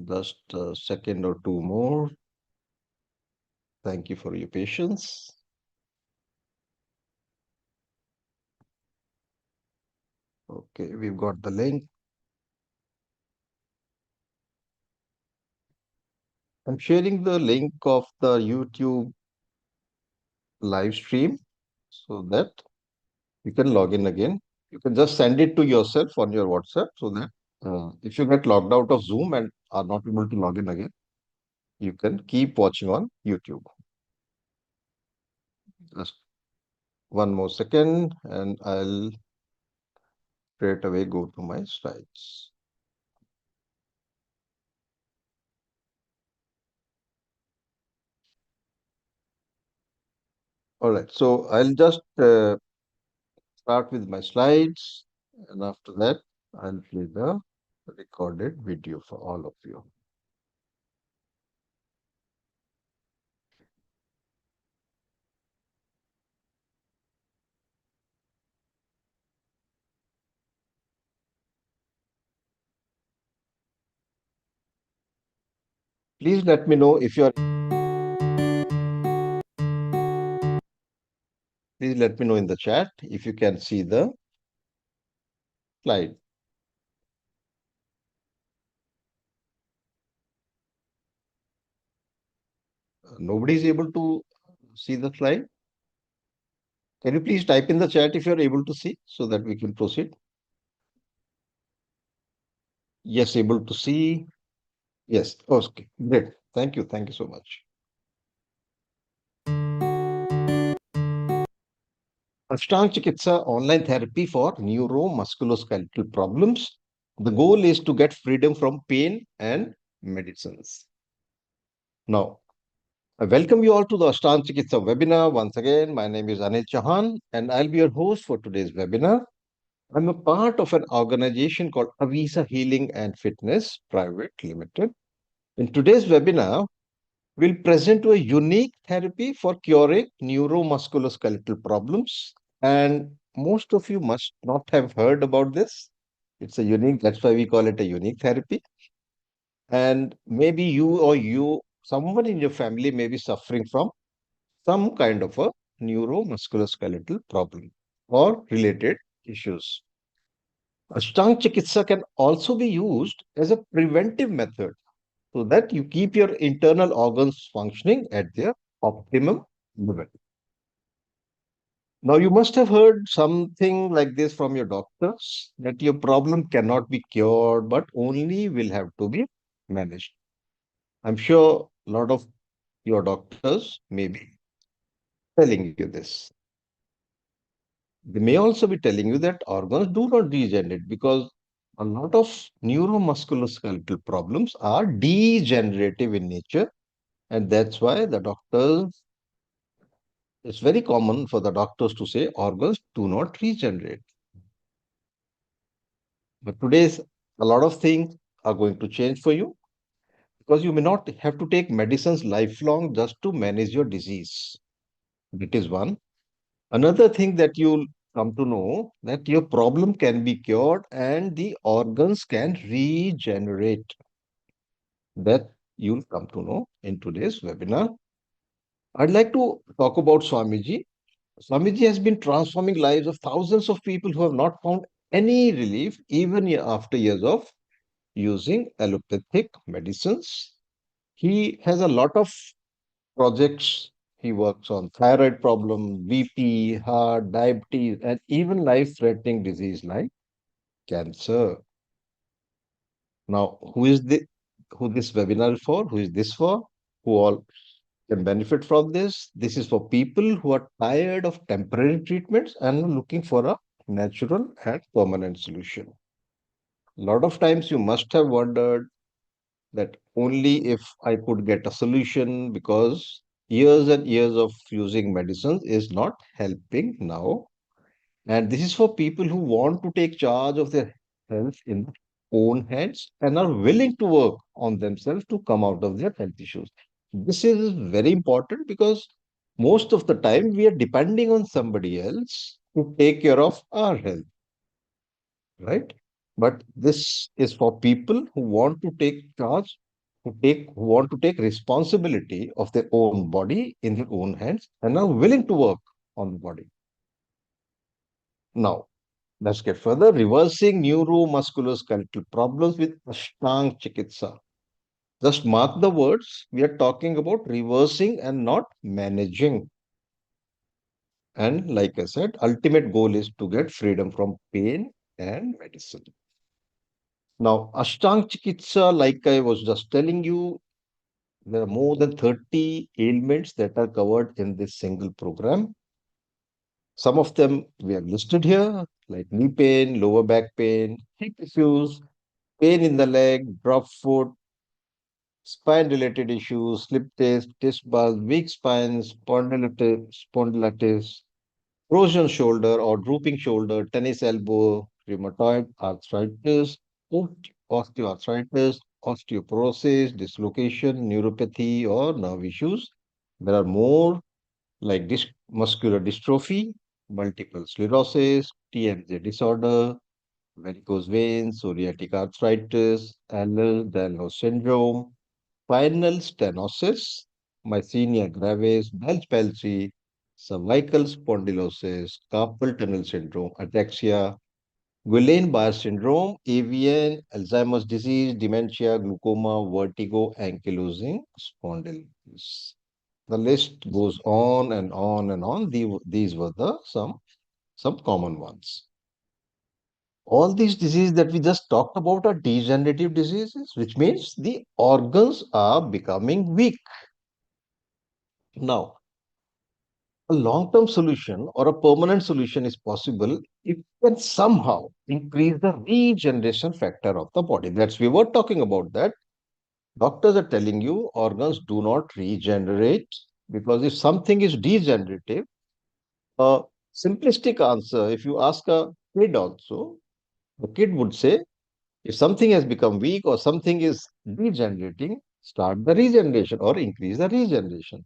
Just a second or two more. Thank you for your patience. Okay, we've got the link. I'm sharing the link of the YouTube live stream so that you can log in again. You can just send it to yourself on your WhatsApp so that if you get logged out of Zoom and are not able to log in again, you can keep watching on YouTube. Just one more second and I'll straight away go to my slides. All right, so I'll just start with my slides, and after that, I'll play the recorded video for all of you. Please let me know if you're. Please let me know in the chat if you can see the slide. Nobody is able to see the slide. Can you please type in the chat if you're able to see so that we can proceed? Yes, able to see. Yes. Okay. Great. Thank you. Thank you so much. Ashtaang Chikitsa online therapy for neuro musculoskeletal problems. The goal is to get freedom from pain and medicines. Now, I welcome you all to the Ashtaang Chikitsa webinar. Once again, my name is Anil Chauhan and I'll be your host for today's webinar. I'm a part of an organization called Avisa Healing and Fitness Private Limited. In today's webinar, we'll present a unique therapy for curing neuromusculoskeletal problems. And most of you must not have heard about this. It's a unique, that's why we call it a unique therapy. And maybe someone in your family may be suffering from some kind of a neuromusculoskeletal problem or related issues. Ashtang Chikitsa can also be used as a preventive method so that you keep your internal organs functioning at their optimum level. Now, you must have heard something like this from your doctors that your problem cannot be cured, but only will have to be managed. I'm sure a lot of your doctors may be telling you this. They may also be telling you that organs do not degenerate because a lot of neuromusculoskeletal problems are degenerative in nature, and that's why it's very common for the doctors to say organs do not regenerate. But today's a lot of things are going to change for you because you may not have to take medicines lifelong just to manage your disease. That is one. Another thing that you'll come to know that your problem can be cured and the organs can regenerate. That you'll come to know in today's webinar. I'd like to talk about Swamiji. Swamiji has been transforming lives of thousands of people who have not found any relief even after years of using allopathic medicines. He has a lot of projects. He works on thyroid problem, BP, heart, diabetes, and even life-threatening disease like cancer. Now, who this webinar is for? Who is this for? Who all can benefit from this? This is for people who are tired of temporary treatments and are looking for a natural and permanent solution. A lot of times you must have wondered that only if I could get a solution because years and years of using medicines is not helping now. And this is for people who want to take charge of their health in their own hands and are willing to work on themselves to come out of their health issues. This is very important because most of the time we are depending on somebody else to take care of our health, right? But this is for people who want to take charge, who want to take responsibility of their own body in their own hands and are willing to work on the body. Now, let's get further. Reversing neuromusculoskeletal problems with Ashtaang Chikitsa. Just mark the words. We are talking about reversing and not managing. And like I said, ultimate goal is to get freedom from pain and medicine. Now, Ashtang Chikitsa, like I was just telling you, there are more than 30 ailments that are covered in this single program. Some of them we have listed here, like knee pain, lower back pain, hip issues, pain in the leg, drop foot, spine-related issues, slip disc bulge, weak spines, spondylitis, frozen shoulder or drooping shoulder, tennis elbow, rheumatoid arthritis, osteoarthritis, osteoporosis, dislocation, neuropathy, or nerve issues. There are more like muscular dystrophy, multiple sclerosis, TMJ disorder, varicose veins, psoriatic arthritis, Ehlers-Danlos syndrome, spinal stenosis, myasthenia gravis, Bell's palsy, cervical spondylosis, carpal tunnel syndrome, ataxia, Guillain-Barré syndrome, AVN, Alzheimer's disease, dementia, glaucoma, vertigo, ankylosing spondylitis. The list goes on and on and on. These were some common ones. All these diseases that we just talked about are degenerative diseases, which means the organs are becoming weak. Now, a long-term solution or a permanent solution is possible if we can somehow increase the regeneration factor of the body. That's we were talking about that. Doctors are telling you organs do not regenerate because if something is degenerative, a simplistic answer, if you ask a kid also, the kid would say, if something has become weak or something is degenerating, start the regeneration or increase the regeneration.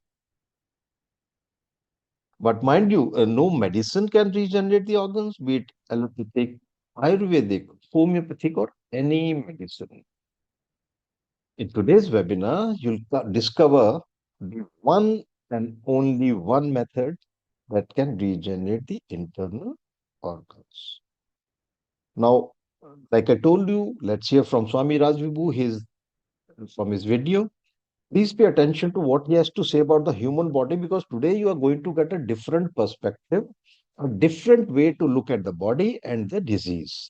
But mind you, no medicine can regenerate the organs, be it allopathic, Ayurvedic, homeopathic, or any medicine. In today's webinar, you'll discover the one and only one method that can regenerate the internal organs. Now, like I told you, let's hear from Swami Rajvibhu, from his video. Please pay attention to what he has to say about the human body because today you are going to get a different perspective, a different way to look at the body and the disease.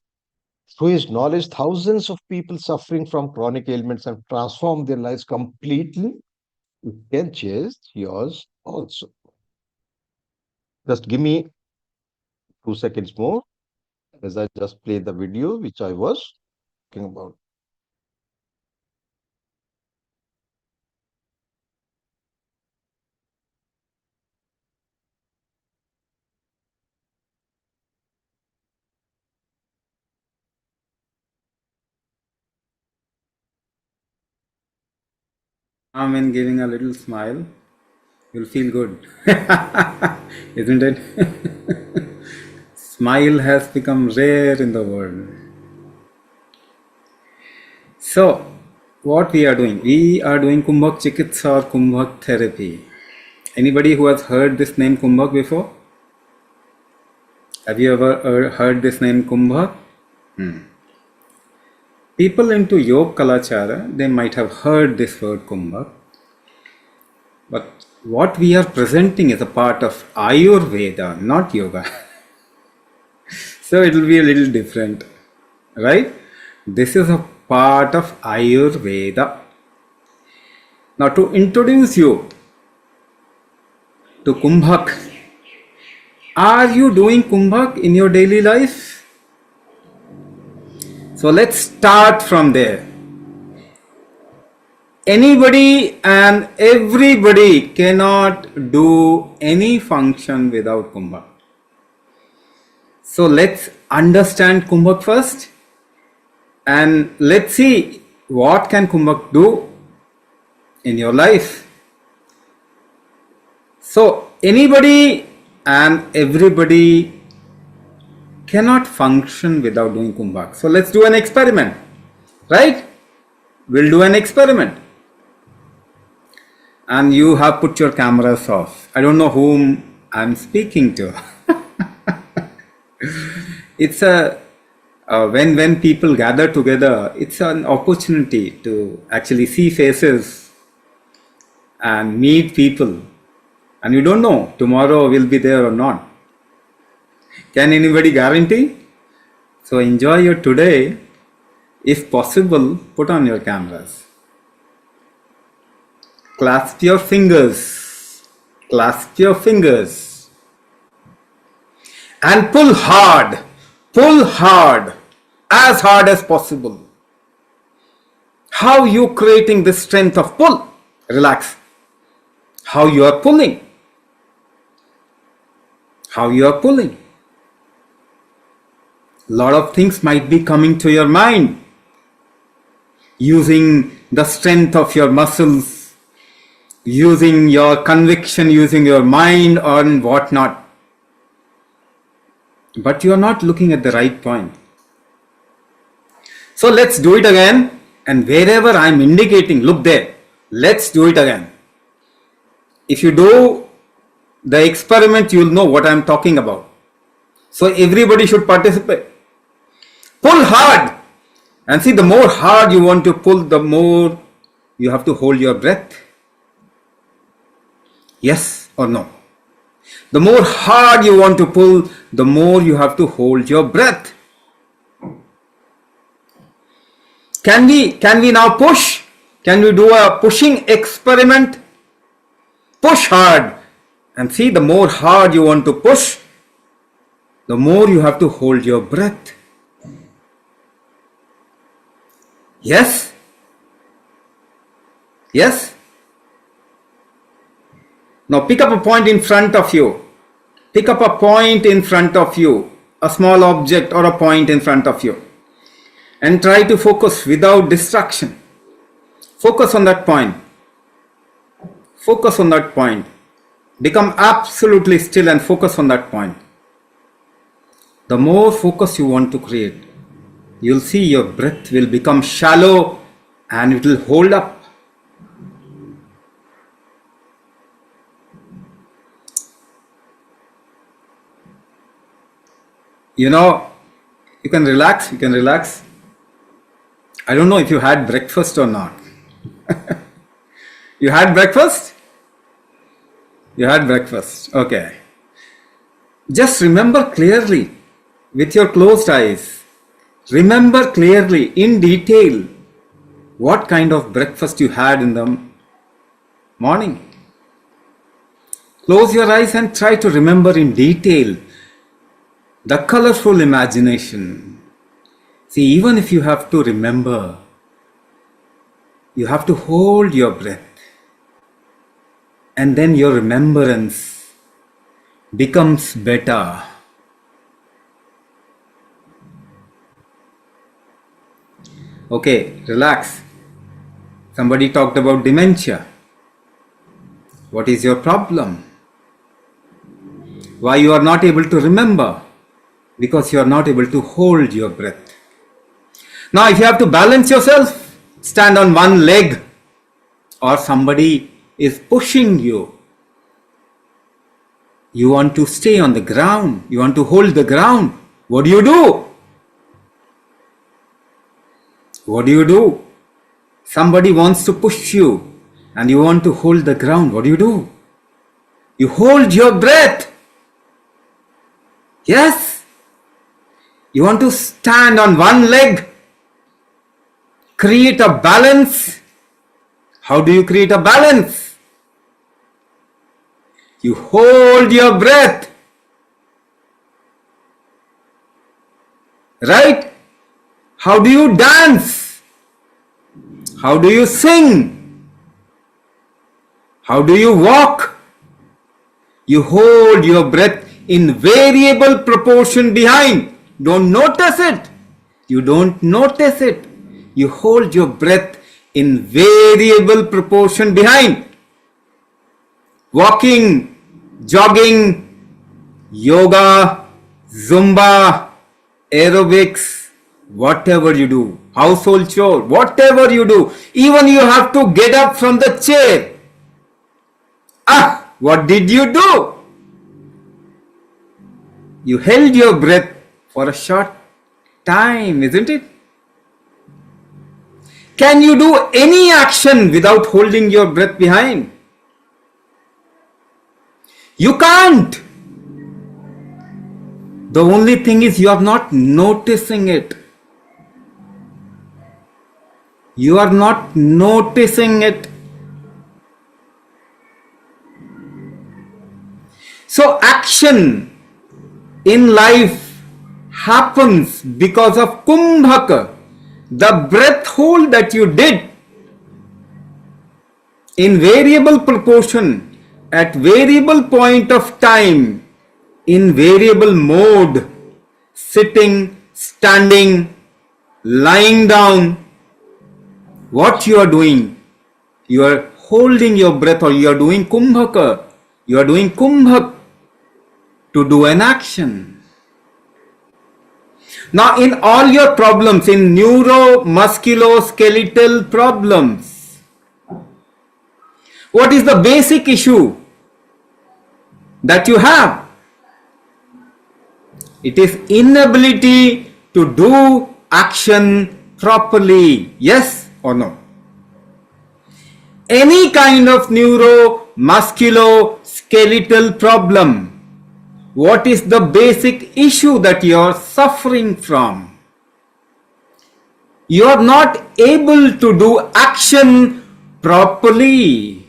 Through his knowledge, thousands of people suffering from chronic ailments have transformed their lives completely. You can change yours also. Just give me 2 seconds more as I just play the video which I was talking about. And giving a little smile, you'll feel good. Isn't it? Smile has become rare in the world. So, what we are doing? We are doing Kumbhak Chikitsa or Kumbhak therapy. Anybody who has heard this name Kumbhak before? Have you ever heard this name Kumbhak? People into Yoga Kalachara, they might have heard this word Kumbhak. But what we are presenting is a part of Ayurveda, not yoga. So it will be a little different, right? This is a part of Ayurveda. Now to introduce you to Kumbhak, are you doing Kumbhak in your daily life? So let's start from there. Anybody and everybody cannot do any function without Kumbhak. So let's understand Kumbhak first and let's see what can Kumbhak do in your life. So anybody and everybody cannot function without doing Kumbhak. So let's do an experiment, right? We'll do an experiment. And you have put your cameras off. I don't know whom I'm speaking to. It's when people gather together, it's an opportunity to actually see faces and meet people. And you don't know tomorrow will be there or not. Can anybody guarantee? So enjoy your today. If possible, put on your cameras. Clasp your fingers. Clasp your fingers. And pull hard. Pull hard. As hard as possible. How you creating this strength of pull? Relax. How you are pulling. How you are pulling. Lot of things might be coming to your mind. Using the strength of your muscles, using your conviction, using your mind and whatnot. But you are not looking at the right point. So let's do it again. And wherever I am indicating, look there. Let's do it again. If you do the experiment, you will know what I am talking about. So everybody should participate. Pull hard. And see, the more hard you want to pull, the more you have to hold your breath. Yes or no? The more hard you want to pull, the more you have to hold your breath. Can we now push? Can we do a pushing experiment? Push hard. And see, the more hard you want to push, the more you have to hold your breath. Yes? Yes? Now pick up a point in front of you. Pick up a point in front of you. A small object or a point in front of you. And try to focus without distraction. Focus on that point. Focus on that point. Become absolutely still and focus on that point. The more focus you want to create, you'll see your breath will become shallow and it will hold up. You know, you can relax, you can relax. I don't know if you had breakfast or not. You had breakfast? You had breakfast, okay. Just remember clearly with your closed eyes. Remember clearly in detail what kind of breakfast you had in the morning. Close your eyes and try to remember in detail the colorful imagination. See, even if you have to remember, you have to hold your breath. And then your remembrance becomes better. Okay, relax. Somebody talked about dementia. What is your problem? Why you are not able to remember? Because you are not able to hold your breath. Now if you have to balance yourself, stand on one leg or somebody is pushing you. You want to stay on the ground. You want to hold the ground. What do? What do? Somebody wants to push you and you want to hold the ground. What do? You hold your breath. Yes. You want to stand on one leg. Create a balance. How do you create a balance? You hold your breath. Right? How do you dance? How do you sing? How do you walk? You hold your breath in variable proportion behind. Don't notice it. You don't notice it. You hold your breath in variable proportion behind. Walking, jogging, yoga, Zumba, aerobics, whatever you do, household chore, whatever you do, even you have to get up from the chair. What did you do? You held your breath for a short time, isn't it? Can you do any action without holding your breath behind? You can't. The only thing is you are not noticing it. You are not noticing it. So action in life happens because of kumbhaka, the breath hold that you did in variable proportion at variable point of time, in variable mode, sitting, standing, lying down. What you are doing, you are holding your breath, or you are doing kumbhaka, you are doing kumbhak to do an action. Now in all your problems, in neuro musculoskeletal problems, what is the basic issue that you have? It is inability to do action properly. Yes or no? Any kind of neuro musculoskeletal problem, what is the basic issue that you are suffering from? You are not able to do action properly.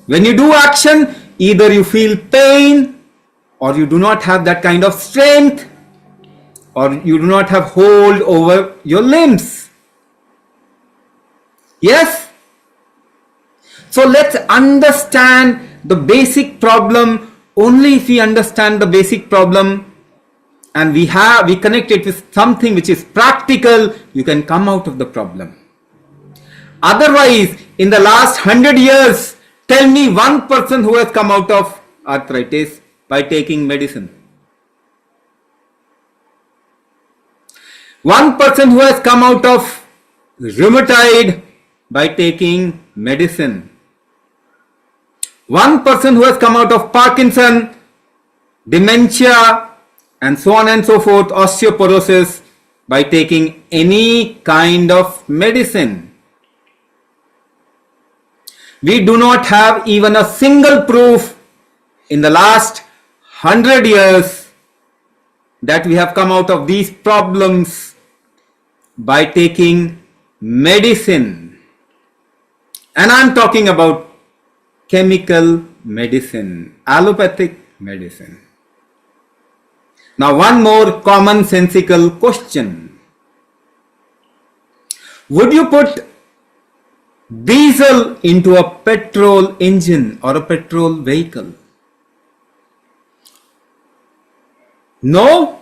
When you do action, either you feel pain, or you do not have that kind of strength, or you do not have hold over your limbs. Yes? So let's understand the basic problem. Only if we understand the basic problem and we connect it with something which is practical, you can come out of the problem. Otherwise, in the last 100 years, tell me one person who has come out of arthritis by taking medicine. One person who has come out of rheumatoid by taking medicine. One person who has come out of Parkinson, dementia, and so on and so forth, osteoporosis, by taking any kind of medicine. We do not have even a single proof in the last 100 years that we have come out of these problems by taking medicine. And I am talking about chemical medicine, allopathic medicine. Now one more commonsensical question. Would you put diesel into a petrol engine or a petrol vehicle? No?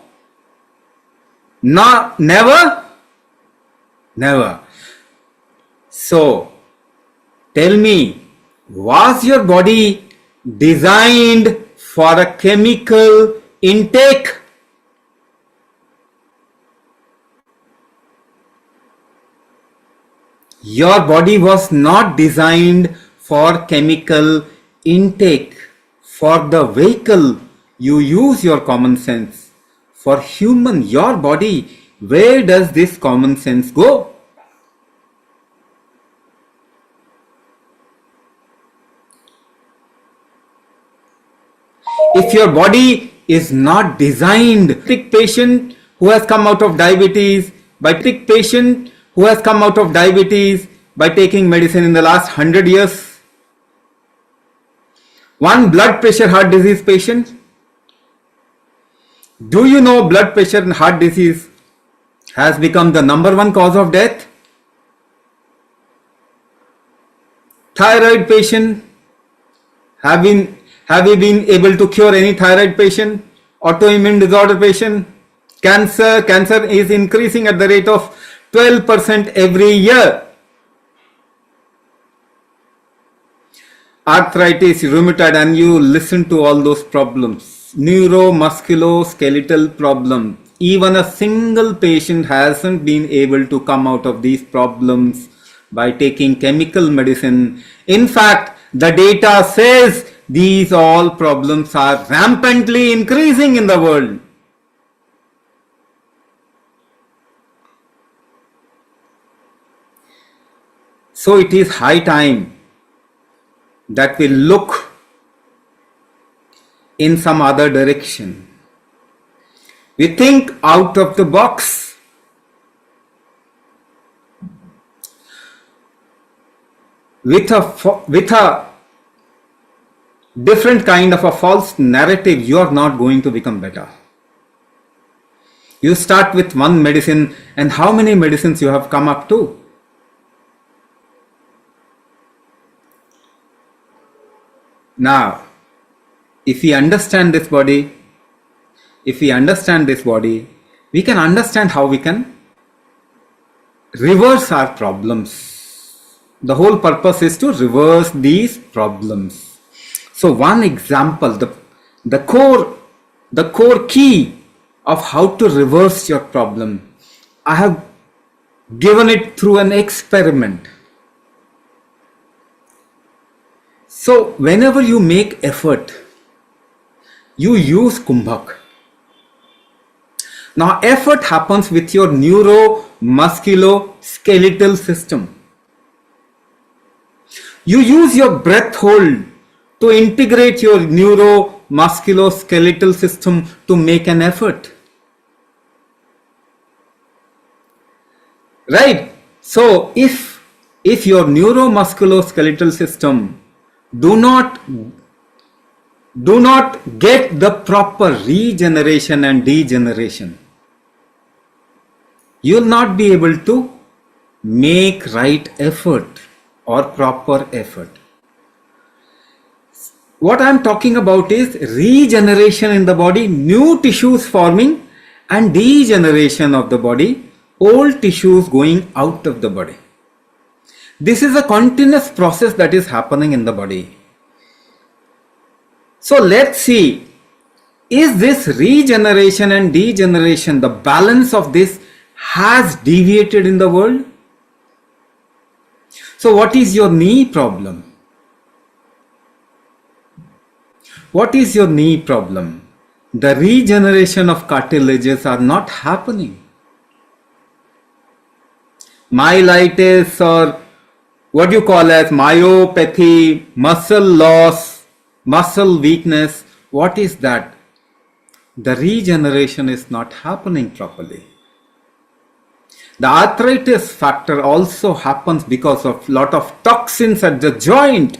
Not, never? Never. So, tell me, was your body designed for a chemical intake? Your body was not designed for chemical intake. For the vehicle, you use your common sense. For human, your body, where does this common sense go? If your body is not designed, sick patient who has come out of diabetes, by taking medicine in the last 100 years, one blood pressure heart disease patient. Do you know blood pressure and heart disease has become the #1 cause of death? Thyroid patient, have we been able to cure any thyroid patient? Autoimmune disorder patient? Cancer is increasing at the rate of 12% every year. Arthritis, rheumatoid, and you listen to all those problems. Neuro Musculoskeletal Problems. Even a single patient hasn't been able to come out of these problems by taking chemical medicine. In fact, the data says these all problems are rampantly increasing in the world. So it is high time that we look in some other direction. We think out of the box. With a different kind of a false narrative, you are not going to become better. You start with one medicine, and how many medicines you have come up to? Now, if we understand this body, we can understand how we can reverse our problems. The whole purpose is to reverse these problems. So one example, the core key of how to reverse your problem, I have given it through an experiment. So whenever you make effort, you use kumbhak. Now effort happens with your neuro-musculoskeletal system. You use your breath hold to integrate your neuro-musculoskeletal system to make an effort. Right? So if your neuromusculoskeletal system do not get the proper regeneration and degeneration, you will not be able to make right effort or proper effort. What I am talking about is regeneration in the body, new tissues forming, and degeneration of the body, old tissues going out of the body. This is a continuous process that is happening in the body. So let's see, is this regeneration and degeneration, the balance of this has deviated in the world? So what is your knee problem? What is your knee problem? The regeneration of cartilages are not happening. Myelitis, or what you call as myopathy, muscle loss, muscle weakness, what is that? The regeneration is not happening properly. The arthritis factor also happens because of lot of toxins at the joint.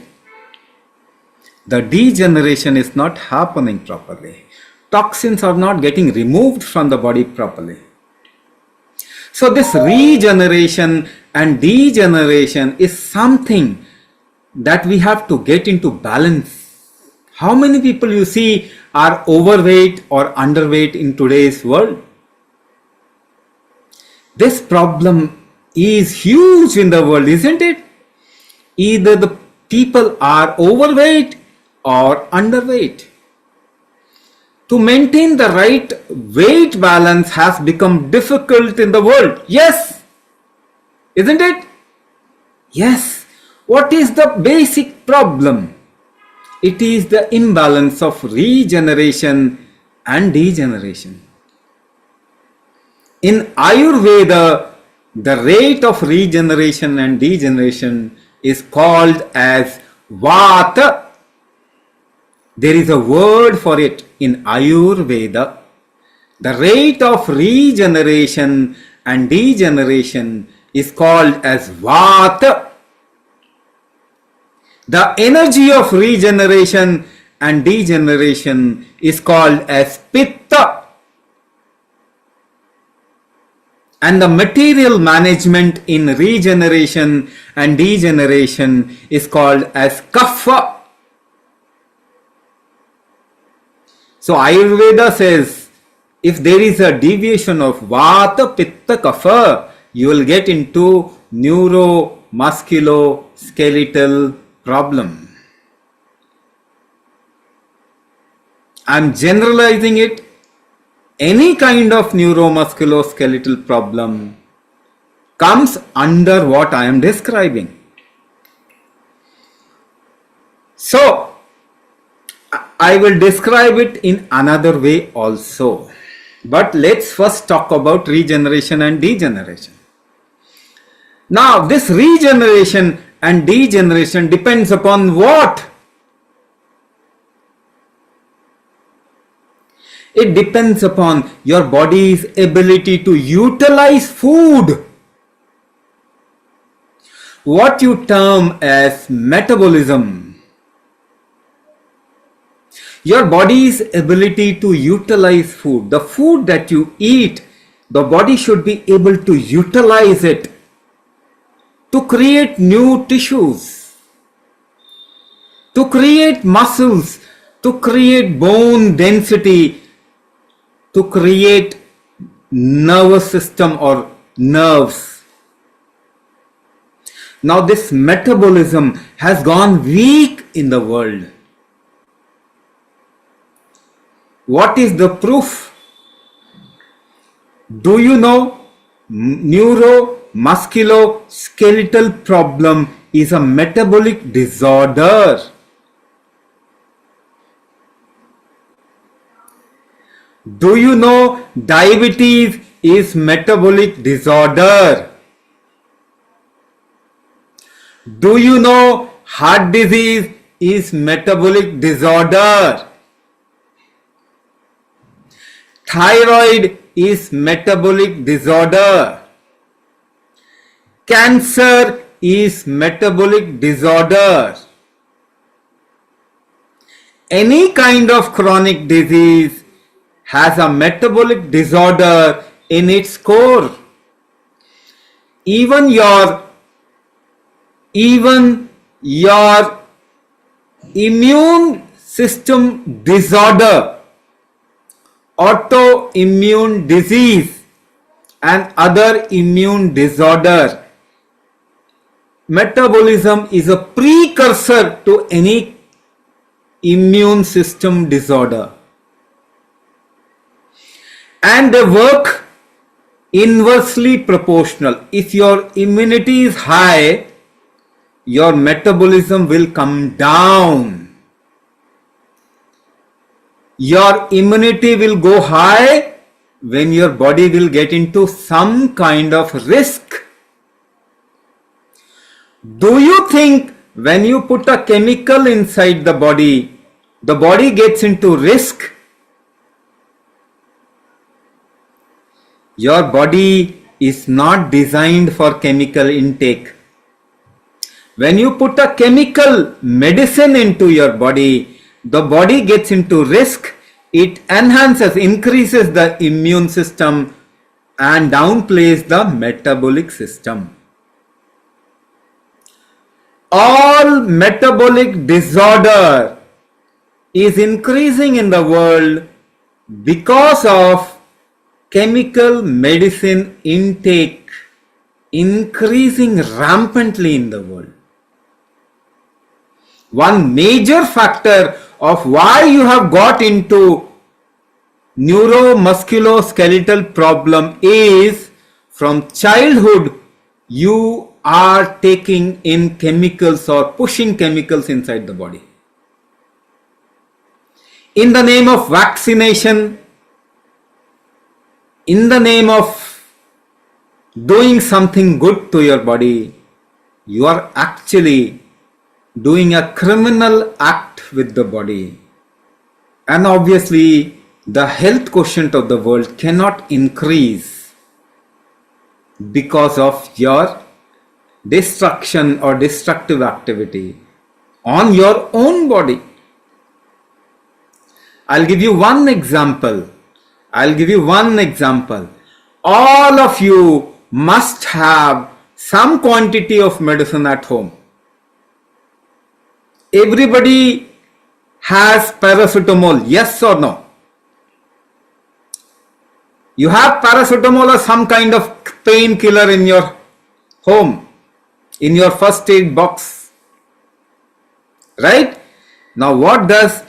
The degeneration is not happening properly. Toxins are not getting removed from the body properly. So this regeneration and degeneration is something that we have to get into balance. How many people you see are overweight or underweight in today's world? This problem is huge in the world, isn't it? Either the people are overweight or underweight. To maintain the right weight balance has become difficult in the world. Yes, isn't it? Yes. What is the basic problem? It is the imbalance of regeneration and degeneration. In Ayurveda, the rate of regeneration and degeneration is called as Vata. There is a word for it in Ayurveda. The rate of regeneration and degeneration is called as Vata. The energy of regeneration and degeneration is called as Pitta. And the material management in regeneration and degeneration is called as Kapha. So Ayurveda says, if there is a deviation of Vata, Pitta, Kapha, you will get into neuromusculoskeletal problem. I'm generalizing it. Any kind of neuromusculoskeletal problem comes under what I am describing. So, I will describe it in another way also. But let's first talk about regeneration and degeneration. Now, this regeneration and degeneration depends upon what? It depends upon your body's ability to utilize food. What you term as metabolism. Your body's ability to utilize food. The food that you eat, the body should be able to utilize it to create new tissues, to create muscles, to create bone density, to create nervous system or nerves. Now this metabolism has gone weak in the world. What is the proof? Do you know neuromusculoskeletal problem is a metabolic disorder? Do you know diabetes is metabolic disorder? Do you know heart disease is metabolic disorder? Thyroid is metabolic disorder. Cancer is metabolic disorder. Any kind of chronic disease has a metabolic disorder in its core. Even your immune system disorder, autoimmune disease and other immune disorder, metabolism is a precursor to any immune system disorder. And they work inversely proportional. If your immunity is high, your metabolism will come down. Your immunity will go high when your body will get into some kind of risk. Do you think when you put a chemical inside the body gets into risk? Your body is not designed for chemical intake. When you put a chemical medicine into your body, the body gets into risk. It enhances, increases the immune system and downplays the metabolic system. All metabolic disorder is increasing in the world because of chemical medicine intake increasing rampantly in the world. One major factor of why you have got into neuromusculoskeletal problem is from childhood you are taking in chemicals or pushing chemicals inside the body. In the name of vaccination, in the name of doing something good to your body, you are actually doing a criminal act with the body. And obviously, the health quotient of the world cannot increase because of your destruction or destructive activity on your own body. I'll give you one example. All of you must have some quantity of medicine at home. Everybody has paracetamol, yes or no? You have paracetamol or some kind of painkiller in your home, in your first aid box, right? Now what does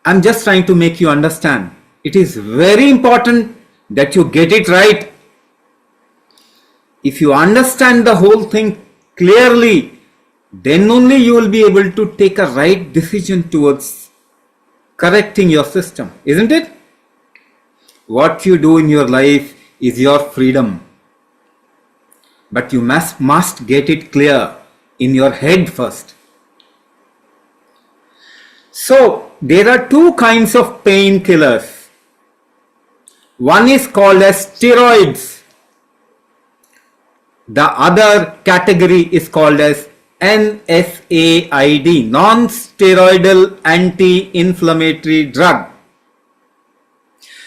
I'm just trying to make you understand. It is very important that you get it right. If you understand the whole thing clearly, then only you will be able to take a right decision towards correcting your system, isn't it? What you do in your life is your freedom, but you must get it clear in your head first. So there are two kinds of painkillers. One is called as steroids. The other category is called as NSAID, non-steroidal anti-inflammatory drug.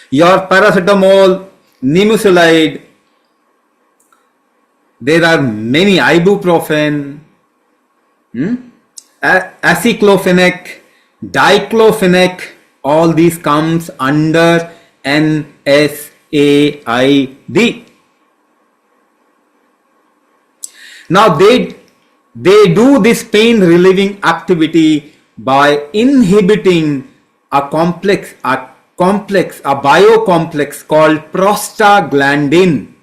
Your paracetamol, nimesulide, there are many, ibuprofen, aceclofenac, diclofenac, all these comes under NSAID. Now they do this pain relieving activity by inhibiting a biocomplex called prostaglandin.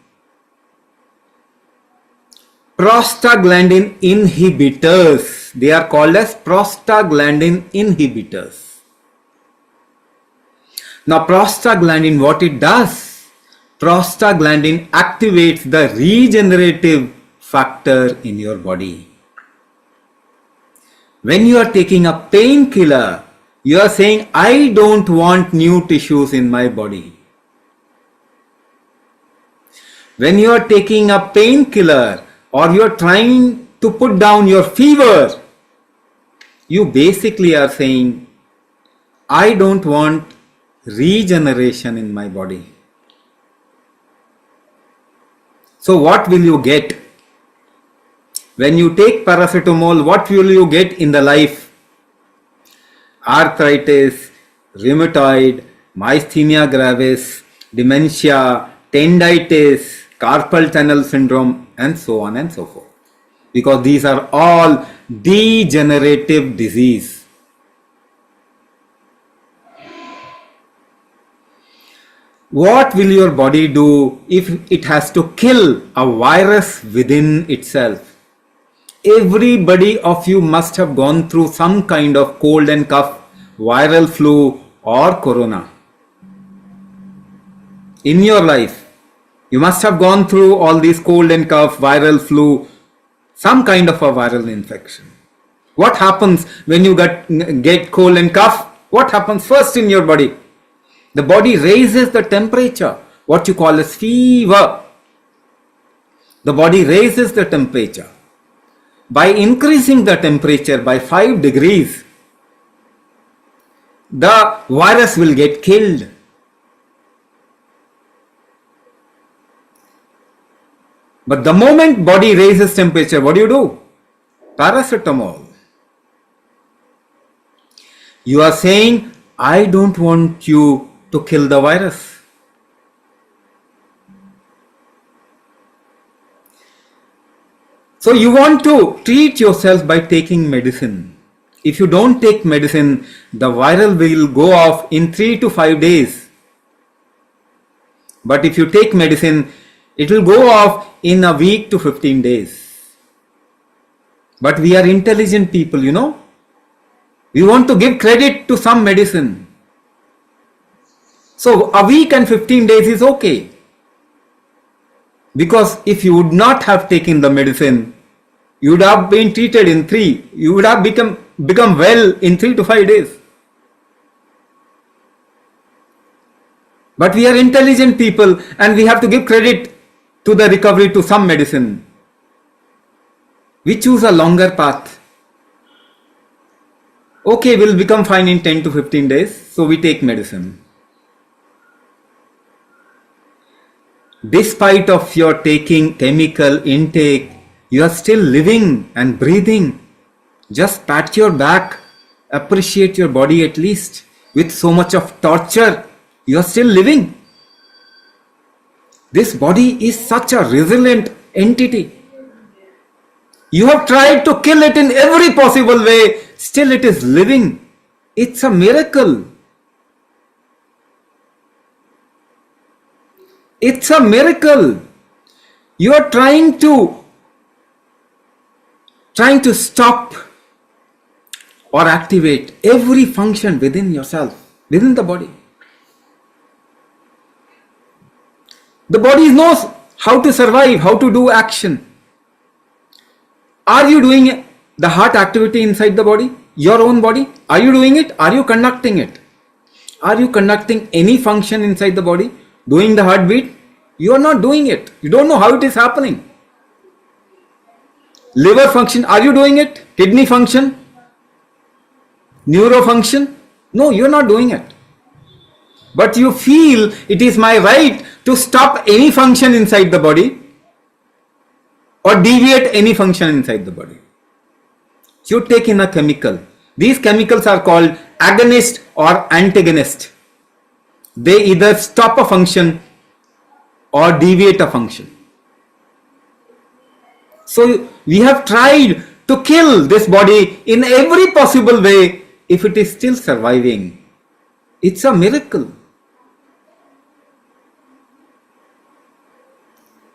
Prostaglandin inhibitors. They are called as prostaglandin inhibitors. Now prostaglandin, what it does? Prostaglandin activates the regenerative factor in your body. When you are taking a painkiller, you are saying, I don't want new tissues in my body. When you are taking a painkiller or you are trying to put down your fever, you basically are saying, I don't want regeneration in my body. So what will you get? When you take paracetamol, what will you get in the life? Arthritis, rheumatoid, myasthenia gravis, dementia, tendinitis, carpal tunnel syndrome, and so on and so forth. Because these are all degenerative disease. What will your body do if it has to kill a virus within itself? Everybody of you must have gone through some kind of cold and cough, viral flu or corona. In your life, you must have gone through all these cold and cough, viral flu, some kind of a viral infection. What happens when you get cold and cough? What happens first in your body? The body raises the temperature, what you call as fever. The body raises the temperature. By increasing the temperature by 5 degrees, the virus will get killed. But the moment body raises temperature, what do? Paracetamol. You are saying, I don't want you to kill the virus. So you want to treat yourself by taking medicine. If you don't take medicine, the viral will go off in 3 to 5 days. But if you take medicine, it will go off in a week to 15 days. But we are intelligent people, you know. We want to give credit to some medicine. So a week and 15 days is okay. Because if you would not have taken the medicine, you would have been treated in 3. You would have become well in 3 to 5 days. But we are intelligent people and we have to give credit to the recovery to some medicine. We choose a longer path. Okay, we'll become fine in 10 to 15 days, so we take medicine. Despite of your taking chemical intake, you are still living and breathing. Just pat your back, appreciate your body at least. With so much of torture, you are still living. This body is such a resilient entity. You have tried to kill it in every possible way, still it is living. It's a miracle. It's a miracle. You are trying to stop or activate every function within yourself, within the body. The body knows how to survive, how to do action. Are you doing the heart activity inside the body? Your own body? Are you doing it? Are you conducting it? Are you conducting any function inside the body? Doing the heartbeat? You are not doing it. You don't know how it is happening. Liver function, are you doing it? Kidney function? Neuro function? No, you are not doing it. But you feel it is my right to stop any function inside the body or deviate any function inside the body. You take in a chemical. These chemicals are called agonist or antagonist. They either stop a function or deviate a function. So we have tried to kill this body in every possible way. If it is still surviving, it's a miracle.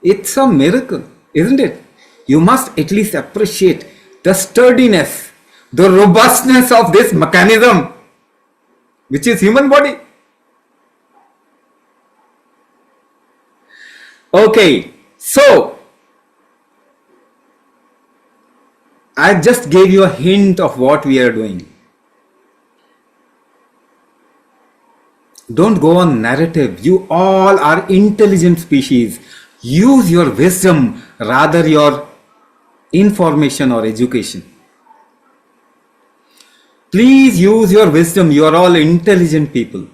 It's a miracle, isn't it? You must at least appreciate the sturdiness, the robustness of this mechanism, which is human body. Okay, so I just gave you a hint of what we are doing. Don't go on narrative. You all are intelligent species. Use your wisdom rather your information or education. Please use your wisdom. You are all intelligent people.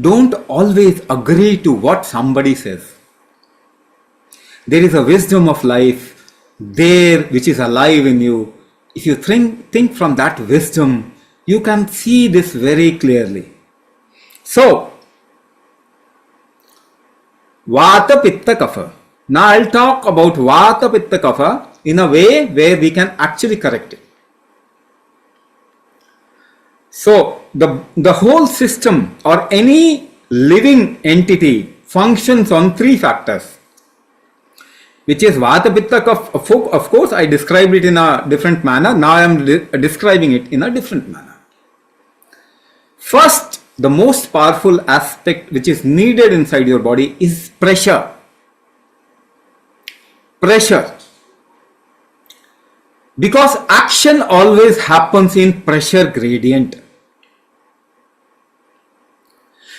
Don't always agree to what somebody says. There is a wisdom of life there which is alive in you. If you think from that wisdom, you can see this very clearly. So, Vata Pitta Kapha. Now I'll talk about Vata Pitta Kapha in a way where we can actually correct it. So, the whole system or any living entity functions on three factors, which is Vata Pitta Kapha. Of course, I described it in a different manner. Now I am describing it in a different manner. First, the most powerful aspect which is needed inside your body is pressure. Pressure. Because action always happens in pressure gradient.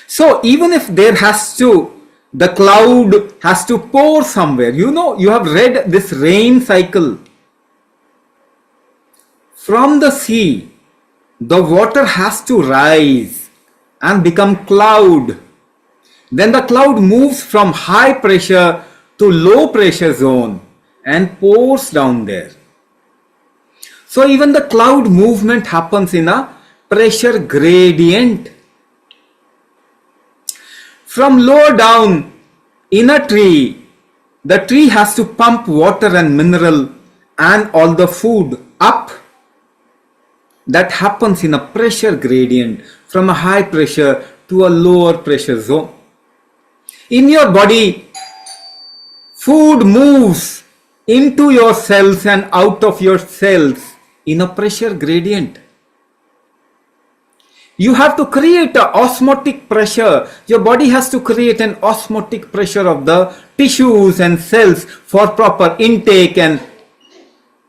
So even if the cloud has to pour somewhere, you have read this rain cycle. From the sea, the water has to rise and become cloud. Then the cloud moves from high pressure to low pressure zone and pours down there. So even the cloud movement happens in a pressure gradient. From lower down in a tree, the tree has to pump water and mineral and all the food up. That happens in a pressure gradient from a high pressure to a lower pressure zone. In your body, food moves into your cells and out of your cells in a pressure gradient. You have to create an osmotic pressure. Your body has to create an osmotic pressure of the tissues and cells for proper intake and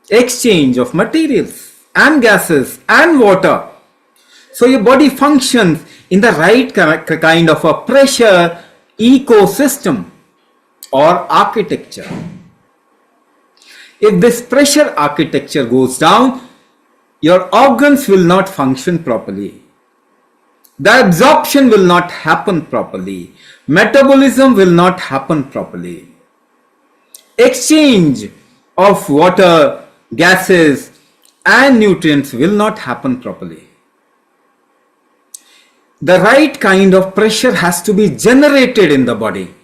exchange of materials and gases and water. So your body functions in the right kind of a pressure ecosystem or architecture. If this pressure architecture goes down, your organs will not function properly. The absorption will not happen properly. Metabolism will not happen properly. Exchange of water, gases, and nutrients will not happen properly. The right kind of pressure has to be generated in the body.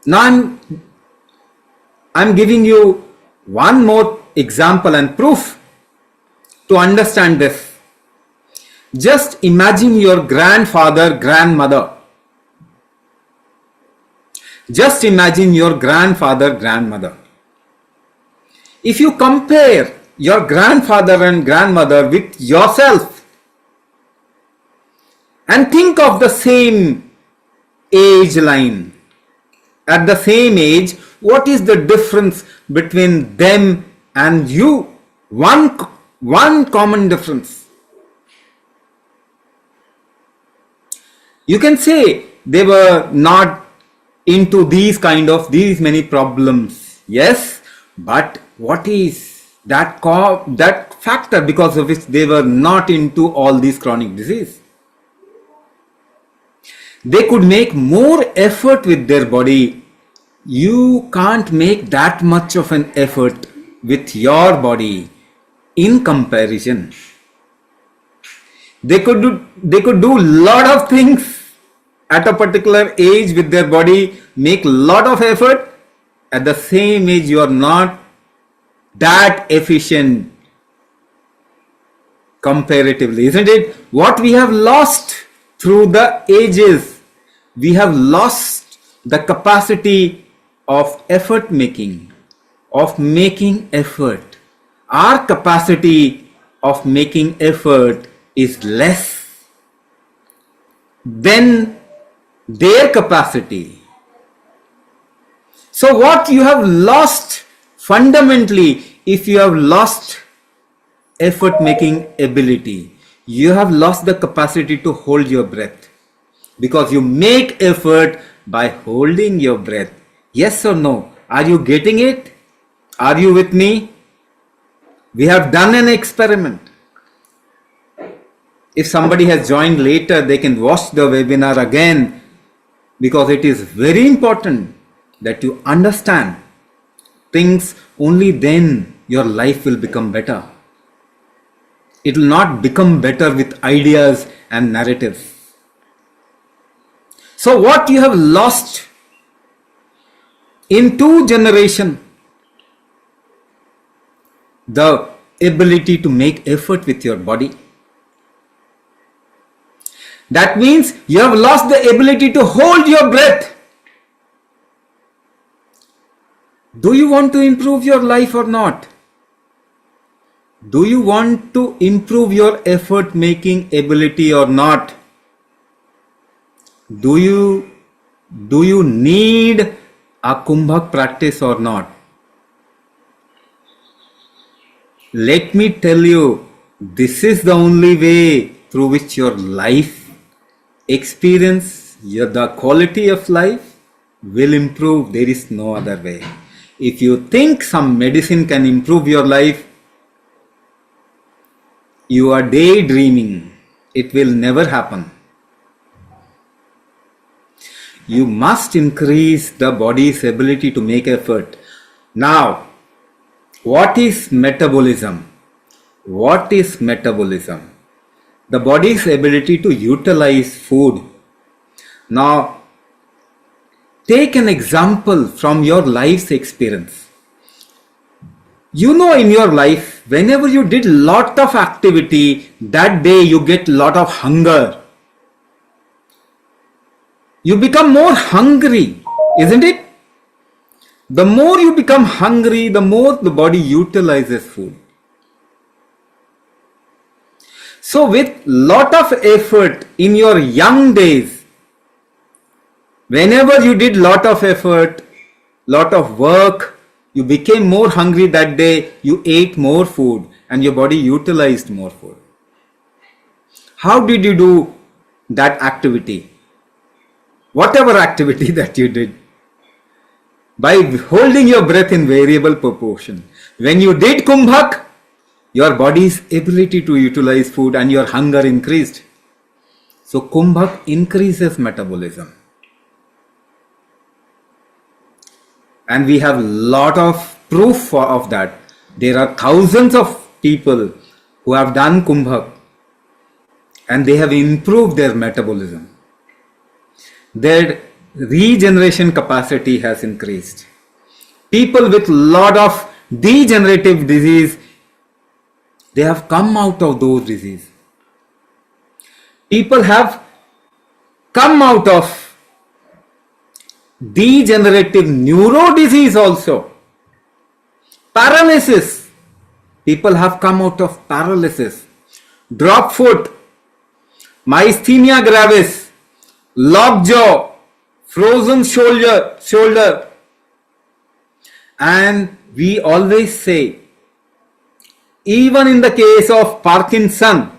Now I'm giving you one more example and proof to understand this. Just imagine your grandfather, grandmother. Just imagine your grandfather, grandmother. If you compare your grandfather and grandmother with yourself and think of the same age line, at the same age, what is the difference between them and you? One common difference. You can say they were not into these many problems. Yes, but what is that factor because of which they were not into all these chronic disease? They could make more effort with their body. You can't make that much of an effort with your body in comparison. They could do lot of things at a particular age with their body, make lot of effort. At the same age, you are not that efficient comparatively, isn't it? What we have lost through the ages, we have lost the capacity of effort making, of making effort. Our capacity of making effort is less than their capacity. So what you have lost fundamentally, if you have lost effort making ability, you have lost the capacity to hold your breath, because you make effort by holding your breath. Yes or no? Are you getting it? Are you with me? We have done an experiment. If somebody has joined later, they can watch the webinar again, because it is very important that you understand things. Only then your life will become better. It will not become better with ideas and narratives. So what you have lost in 2 generations, the ability to make effort with your body. That means you have lost the ability to hold your breath. Do you want to improve your life or not? Do you want to improve your effort making ability or not? Do you need a kumbhak practice or not? Let me tell you, this is the only way through which your life experience, the quality of life will improve. There is no other way. If you think some medicine can improve your life, you are daydreaming. It will never happen. You must increase the body's ability to make effort. Now, what is metabolism? What is metabolism? The body's ability to utilize food. Now, take an example from your life's experience. You know, in your life, whenever you did lot of activity, that day you get lot of hunger. You become more hungry, isn't it? The more you become hungry, the more the body utilizes food. So with lot of effort in your young days, whenever you did lot of effort, lot of work, you became more hungry that day, you ate more food and your body utilized more food. How did you do that activity? Whatever activity that you did, by holding your breath in variable proportion. When you did kumbhak, your body's ability to utilize food and your hunger increased. So kumbhak increases metabolism. And we have lot of proof of that. There are thousands of people who have done kumbhak and they have improved their metabolism. Their regeneration capacity has increased. People with lot of degenerative disease, they have come out of those diseases. People have come out of degenerative neuro disease also. Paralysis. People have come out of paralysis. Drop foot, myasthenia gravis, lockjaw, frozen shoulder. And we always say, even in the case of Parkinson,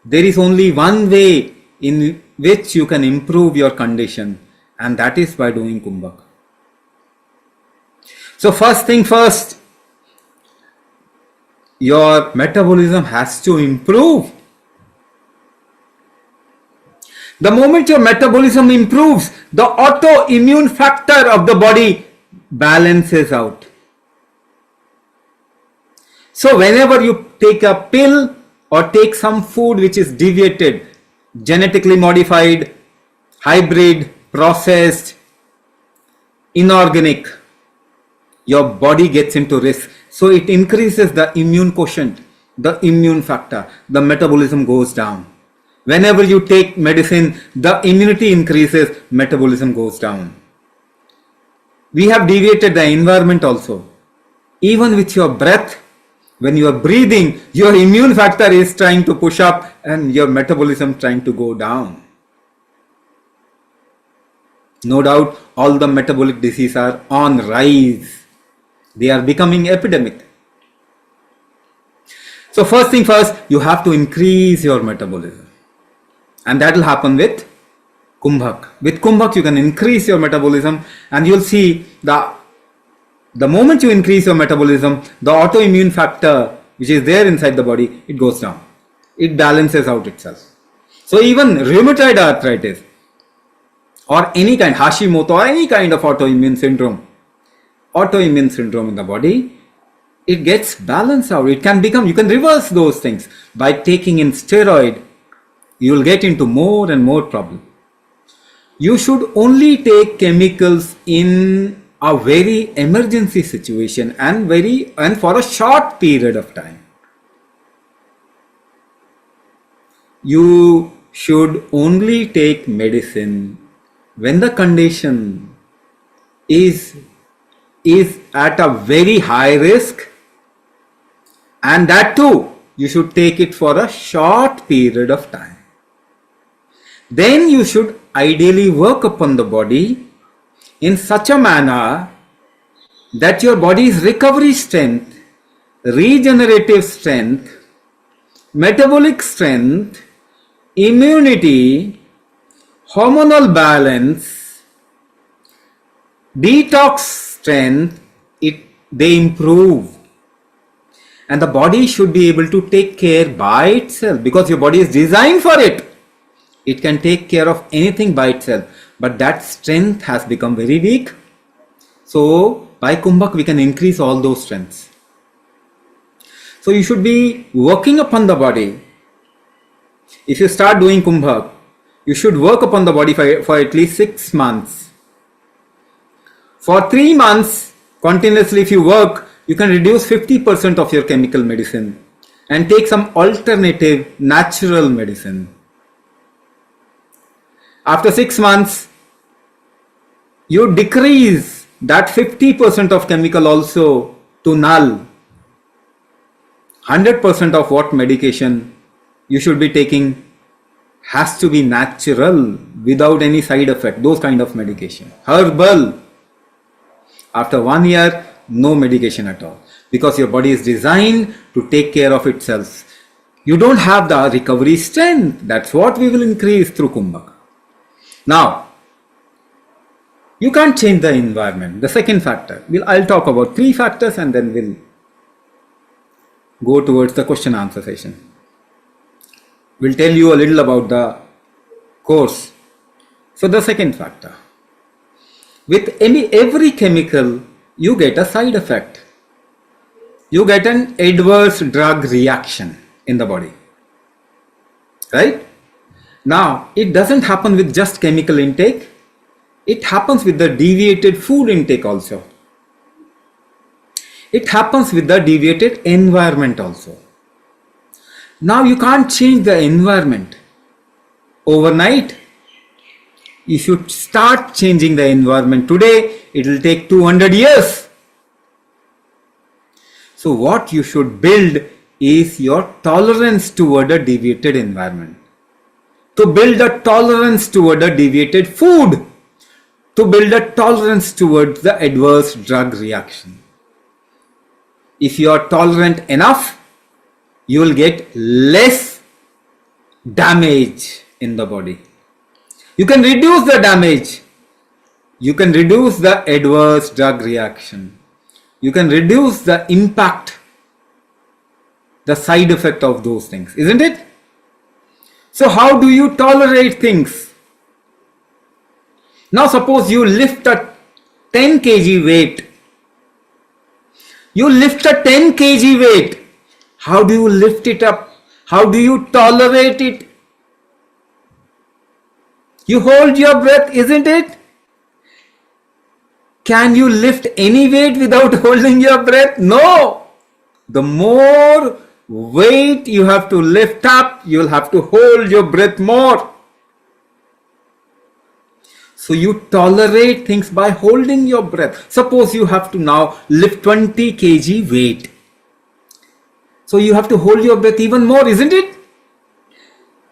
there is only one way in which you can improve your condition, and that is by doing Kumbhak. So first thing first, your metabolism has to improve. The moment your metabolism improves, the autoimmune factor of the body balances out. So whenever you take a pill or take some food which is deviated, genetically modified, hybrid, processed, inorganic, your body gets into risk. So it increases the immune quotient, the immune factor, the metabolism goes down. Whenever you take medicine, the immunity increases, metabolism goes down. We have deviated the environment also. Even with your breath, when you are breathing, your immune factor is trying to push up and your metabolism trying to go down. No doubt all the metabolic diseases are on rise. They are becoming epidemic. So first thing first, you have to increase your metabolism. And that will happen with Kumbhak. With Kumbhak, you can increase your metabolism, and you'll see the moment you increase your metabolism, the autoimmune factor which is there inside the body, it goes down. It balances out itself. So even rheumatoid arthritis or any kind, Hashimoto or any kind of autoimmune syndrome in the body, it gets balanced out. It can become, you can reverse those things by taking in steroid. You will get into more and more problem. You should only take chemicals in a very emergency situation and for a short period of time. You should only take medicine when the condition is at a very high risk, and that too you should take it for a short period of time. Then you should ideally work upon the body in such a manner that your body's recovery strength, regenerative strength, metabolic strength, immunity, hormonal balance, detox strength, they improve. And the body should be able to take care by itself, because your body is designed for it. It can take care of anything by itself, but that strength has become very weak. So by Kumbhak we can increase all those strengths. So you should be working upon the body. If you start doing Kumbhak, you should work upon the body for at least 6 months. For 3 months continuously if you work, you can reduce 50% of your chemical medicine and take some alternative natural medicine. After 6 months, you decrease that 50% of chemical also to null. 100% of what medication you should be taking has to be natural, without any side effect, those kind of medication. Herbal. After 1 year, no medication at all, because your body is designed to take care of itself. You don't have the recovery strength. That's what we will increase through Kumbhak. Now, you can't change the environment. The second factor, I'll talk about 3 factors and then we'll go towards the question answer session. We'll tell you a little about the course. So the second factor, with every chemical, you get a side effect. You get an adverse drug reaction in the body. Right? Now, it doesn't happen with just chemical intake. It happens with the deviated food intake also. It happens with the deviated environment also. Now, you can't change the environment. overnight. You should start changing the environment today. It will take 200 years. So what you should build is your tolerance toward a deviated environment. To build a tolerance toward a deviated food. To build a tolerance towards the adverse drug reaction. If you are tolerant enough, you will get less damage in the body. You can reduce the damage. You can reduce the adverse drug reaction. You can reduce the impact, the side effect of those things, isn't it? So how do you tolerate things? Now suppose you lift a 10 kg weight. You lift a 10 kg weight. How do you lift it up? How do you tolerate it? You hold your breath, isn't it? Can you lift any weight without holding your breath? No. The more weight you have to lift up, you'll have to hold your breath more. So you tolerate things by holding your breath. Suppose you have to now lift 20 kg weight. So you have to hold your breath even more, isn't it?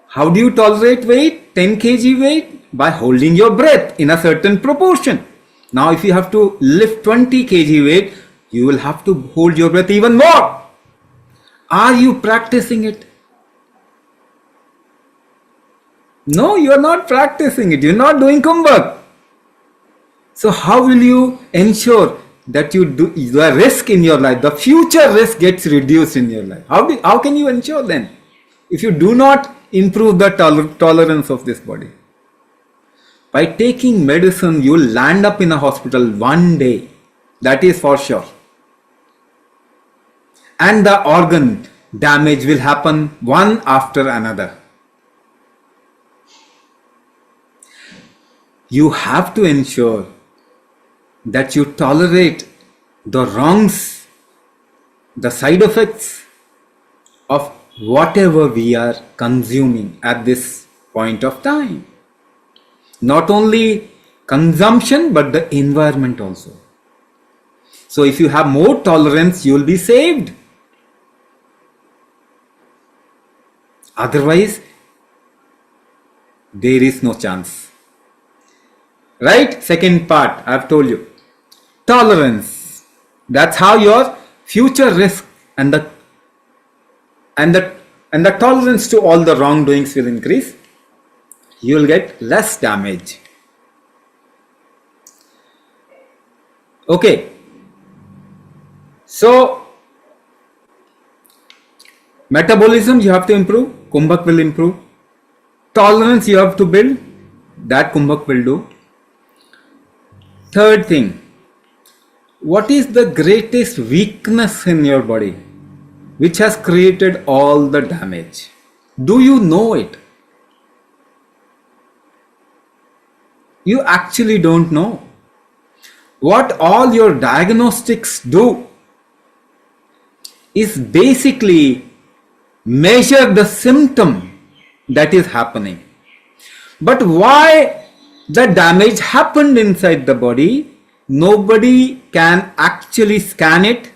How do you tolerate weight? 10 kg weight? By holding your breath in a certain proportion. Now if you have to lift 20 kg weight, you will have to hold your breath even more. Are you practicing it? No, you are not practicing it. You are not doing kumbhak. So how will you ensure that you do the risk in your life, the future risk gets reduced in your life? How can you ensure then? If you do not improve the tolerance of this body. By taking medicine, you will land up in a hospital one day. That is for sure. And the organ damage will happen one after another. You have to ensure that you tolerate the wrongs, the side effects of whatever we are consuming at this point of time. Not only consumption, but the environment also. So if you have more tolerance, you will be saved. Otherwise, there is no chance. Right? Second part, I have told you. Tolerance. That's how your future risk and the tolerance to all the wrongdoings will increase. You will get less damage. Okay. So, metabolism you have to improve. Kumbhak will improve. Tolerance you have to build. That Kumbhak will do. Third thing. What is the greatest weakness in your body which has created all the damage? Do you know it? You actually don't know. What all your diagnostics do is basically measure the symptom that is happening. But why the damage happened inside the body, nobody can actually scan it,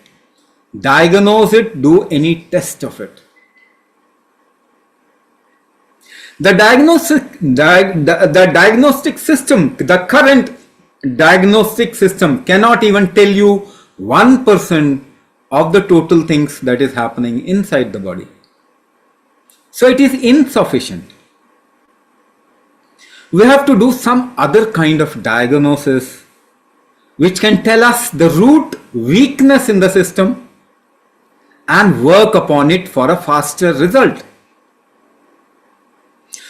diagnose it, do any test of it. The diagnostic system, the current diagnostic system cannot even tell you 1% of the total things that is happening inside the body. So it is insufficient. We have to do some other kind of diagnosis which can tell us the root weakness in the system and work upon it for a faster result.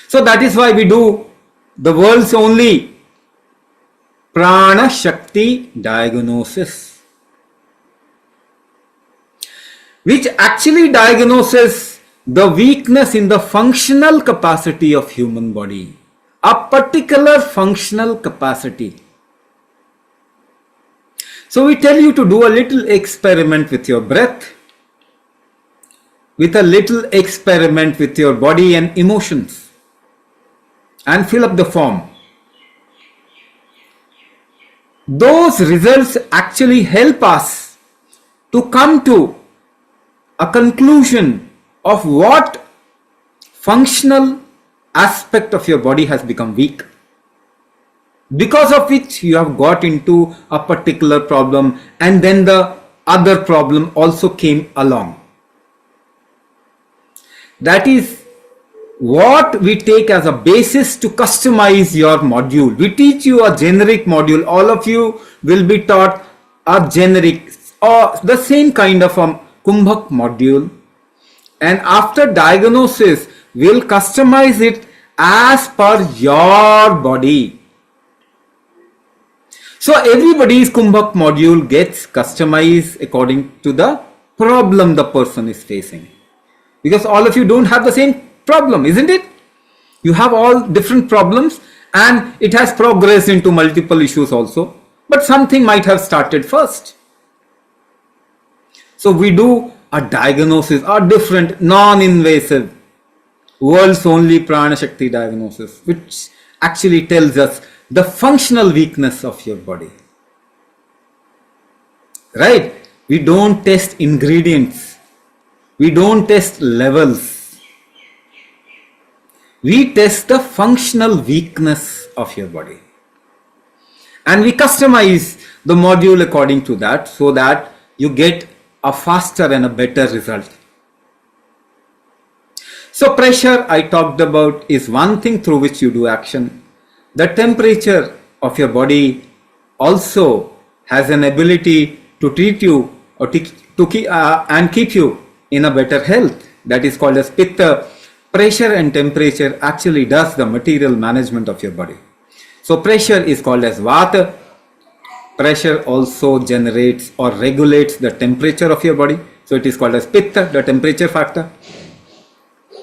So that is why we do the world's only Prana Shakti diagnosis, which actually diagnoses the weakness in the functional capacity of human body, a particular functional capacity. So we tell you to do a little experiment with your breath, with a little experiment with your body and emotions. and fill up the form. Those results actually help us to come to a conclusion of what functional aspect of your body has become weak, because of which you have got into a particular problem, and then the other problem also came along. That is what we take as a basis to customize your module. We teach you a generic module. All of you will be taught a generic or the same kind of a Kumbhak module, and after diagnosis we'll customize it as per your body. So everybody's Kumbhak module gets customized according to the problem the person is facing, because all of you don't have the same problem, isn't it? You have all different problems, and it has progressed into multiple issues also, but something might have started first. So we do a diagnosis, a different non-invasive world's only Prana Shakti diagnosis, which actually tells us the functional weakness of your body. Right? We don't test ingredients. We don't test levels. We test the functional weakness of your body. And we customize the module according to that, so that you get a faster and a better result. So pressure I talked about is one thing through which you do action. The temperature of your body also has an ability to treat you or and keep you in a better health. That is called as Pitta. Pressure and temperature actually does the material management of your body. So pressure is called as Vata. Pressure also generates or regulates the temperature of your body. So it is called as Pitta, the temperature factor.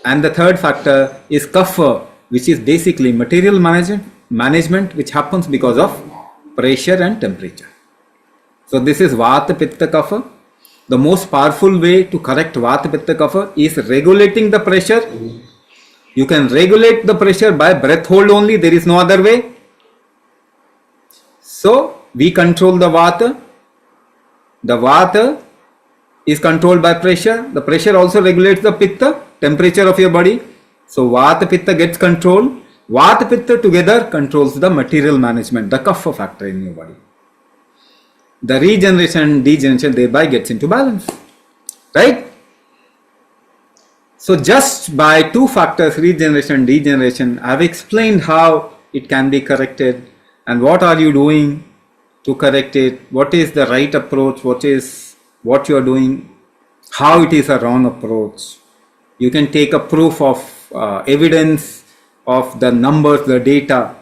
And the third factor is Kapha, which is basically material management, which happens because of pressure and temperature. So this is Vata, Pitta, Kapha. The most powerful way to correct Vata, Pitta, Kapha is regulating the pressure. You can regulate the pressure by breath hold only. There is no other way. So we control the Vata. The Vata is controlled by pressure. The pressure also regulates the Pitta, temperature of your body. So Vata, Pitta gets control. Vata, Pitta together controls the material management, the Kapha factor in your body. The regeneration, degeneration thereby gets into balance. Right? So just by two factors, regeneration, degeneration, I have explained how it can be corrected and what are you doing to correct it, what is the right approach, what you are doing, how it is a wrong approach. You can take a proof of evidence of the numbers, the data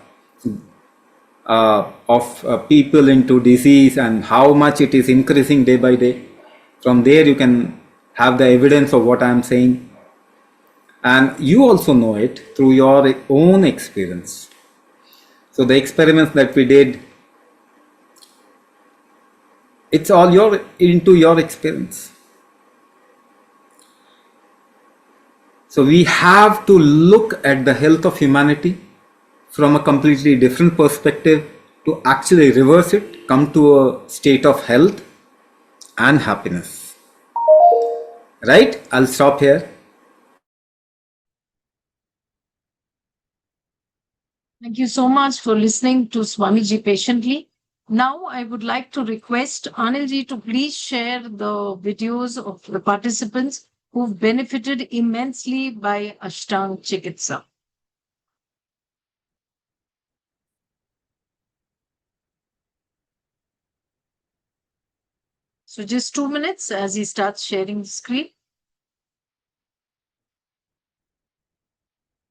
of people into disease and how much it is increasing day by day. From there you can have the evidence of what I am saying, and you also know it through your own experience. So the experiments that we did, it's all into your experience. So we have to look at the health of humanity from a completely different perspective to actually reverse it, come to a state of health and happiness. Right? I'll stop here. Thank you so much for listening to Swamiji patiently. Now I would like to request Anilji to please share the videos of the participants who've benefited immensely by Ashtaang Chikitsa. So just 2 minutes as he starts sharing the screen.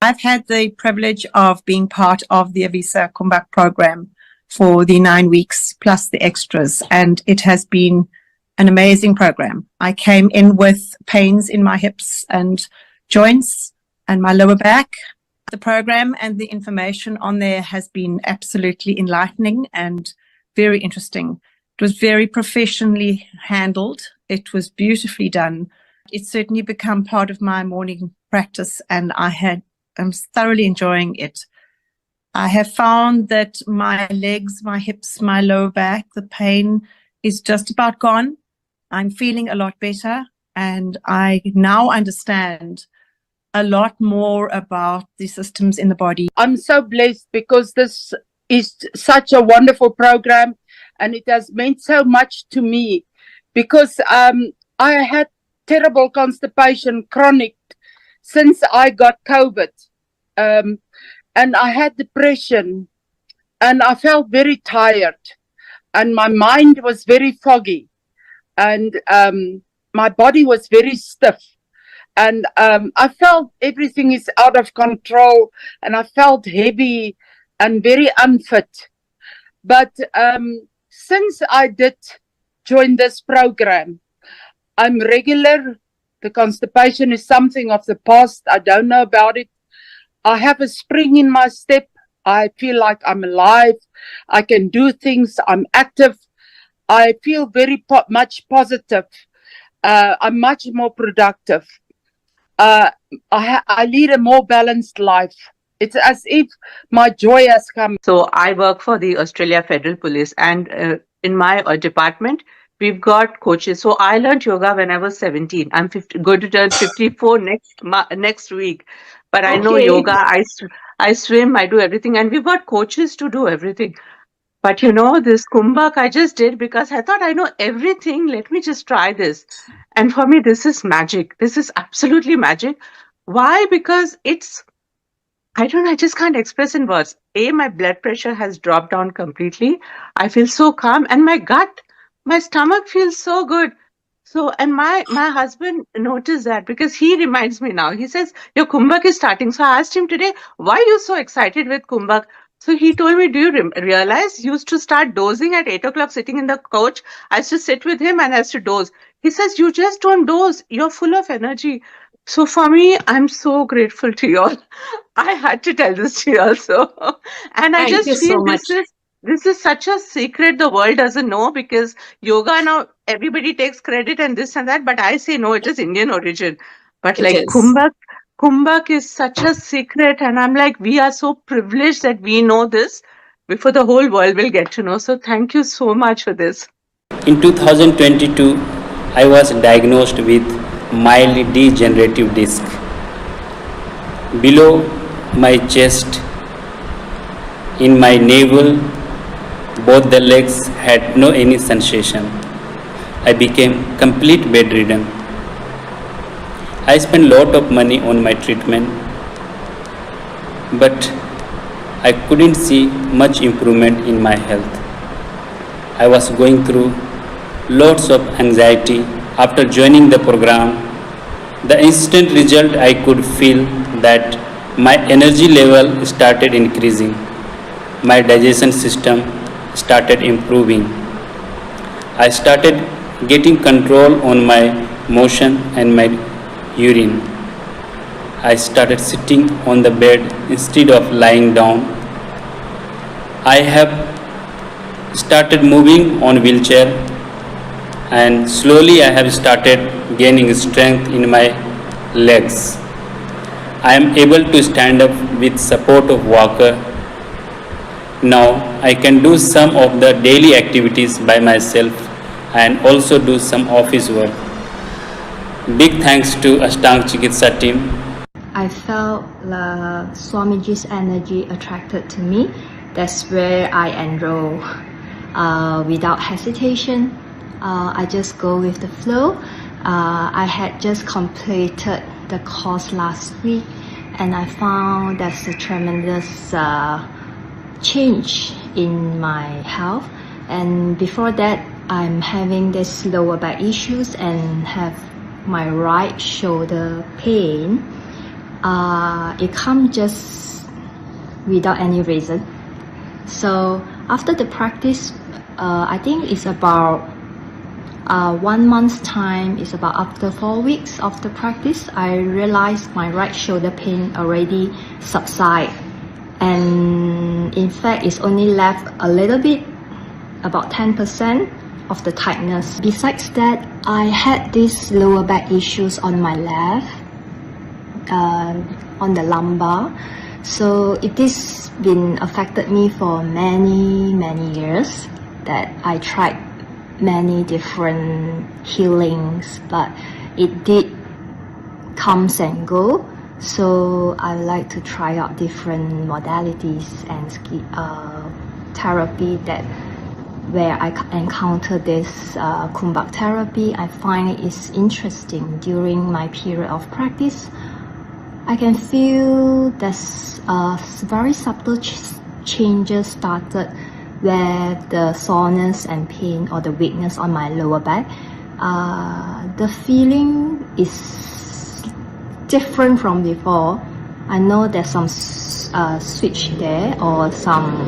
I've had the privilege of being part of the Avisa Kumbhak program for the 9 weeks plus the extras, and it has been an amazing program. I came in with pains in my hips and joints and my lower back. The program and the information on there has been absolutely enlightening and very interesting. It was very professionally handled. It was beautifully done. It's certainly become part of my morning practice, and I'm thoroughly enjoying it. I have found that my legs, my hips, my lower back, the pain is just about gone. I'm feeling a lot better, and I now understand a lot more about the systems in the body. I'm so blessed because this is such a wonderful program, and it has meant so much to me because I had terrible constipation, chronic, since I got COVID, and I had depression, and I felt very tired, and my mind was very foggy, and my body was very stiff. And I felt everything is out of control, and I felt heavy and very unfit. But since I did join this program, I'm regular. The constipation is something of the past. I don't know about it. I have a spring in my step. I feel like I'm alive. I can do things. I'm active. I feel very much positive. I'm much more productive. I lead a more balanced life. It's as if my joy has come. So I work for the Australia Federal Police, and in my department, we've got coaches. So I learned yoga when I was 17. I'm going to turn 54 next week. But I know yoga, I swim, I do everything. And we've got coaches to do everything. But this Kumbhak I just did because I thought I know everything. Let me just try this. And for me, this is magic. This is absolutely magic. Why? Because I just can't express in words. My blood pressure has dropped down completely. I feel so calm, and my stomach feels so good. So, and my husband noticed that because he reminds me now. He says, your Kumbhak is starting. So I asked him today, why are you so excited with Kumbhak? So he told me, do you realize you used to start dozing at 8 o'clock sitting in the coach? I used to sit with him and I used to doze. He says, you just don't doze. You're full of energy. So for me, I'm so grateful to you all. I had to tell this to you also. And I Thank just you feel so much. this is such a secret the world doesn't know, because yoga now everybody takes credit and this and that, but I say no, it is Indian origin. But It like is. Kumbhak is such a secret, and I'm like, we are so privileged that we know this before the whole world will get to know. So thank you so much for this. In 2022, I was diagnosed with mild degenerative disc. Below my chest, in my navel, both the legs had no any sensation. I became complete bedridden. I spent lot of money on my treatment, but I couldn't see much improvement in my health. I was going through lots of anxiety. After joining the program, the instant result, I could feel that my energy level started increasing. My digestion system started improving. I started getting control on my motion and my urine. I started sitting on the bed instead of lying down. I have started moving on wheelchair, and slowly I have started gaining strength in my legs. I am able to stand up with support of walker. Now I can do some of the daily activities by myself and also do some office work. Big thanks to Ashtaang Chikitsa team. I felt Swamiji's energy attracted to me. That's where I enroll without hesitation. I just go with the flow. I had just completed the course last week, and I found there's a tremendous change in my health. And before that, I'm having this lower back issues and have my right shoulder pain. It comes just without any reason. So after the practice, I think it's about 1 month's time. It's about after 4 weeks of the practice, I realized my right shoulder pain already subside, and in fact it's only left a little bit, about 10% of the tightness. Besides that, I had these lower back issues on my left, on the lumbar. So it has been affected me for many, many years that I tried many different healings, but it did comes and go. So I like to try out different modalities and therapy that where I encounter this Kumbhak therapy. I find it is interesting during my period of practice. I can feel there's very subtle changes started where the soreness and pain or the weakness on my lower back. The feeling is different from before. I know there's some switch there or some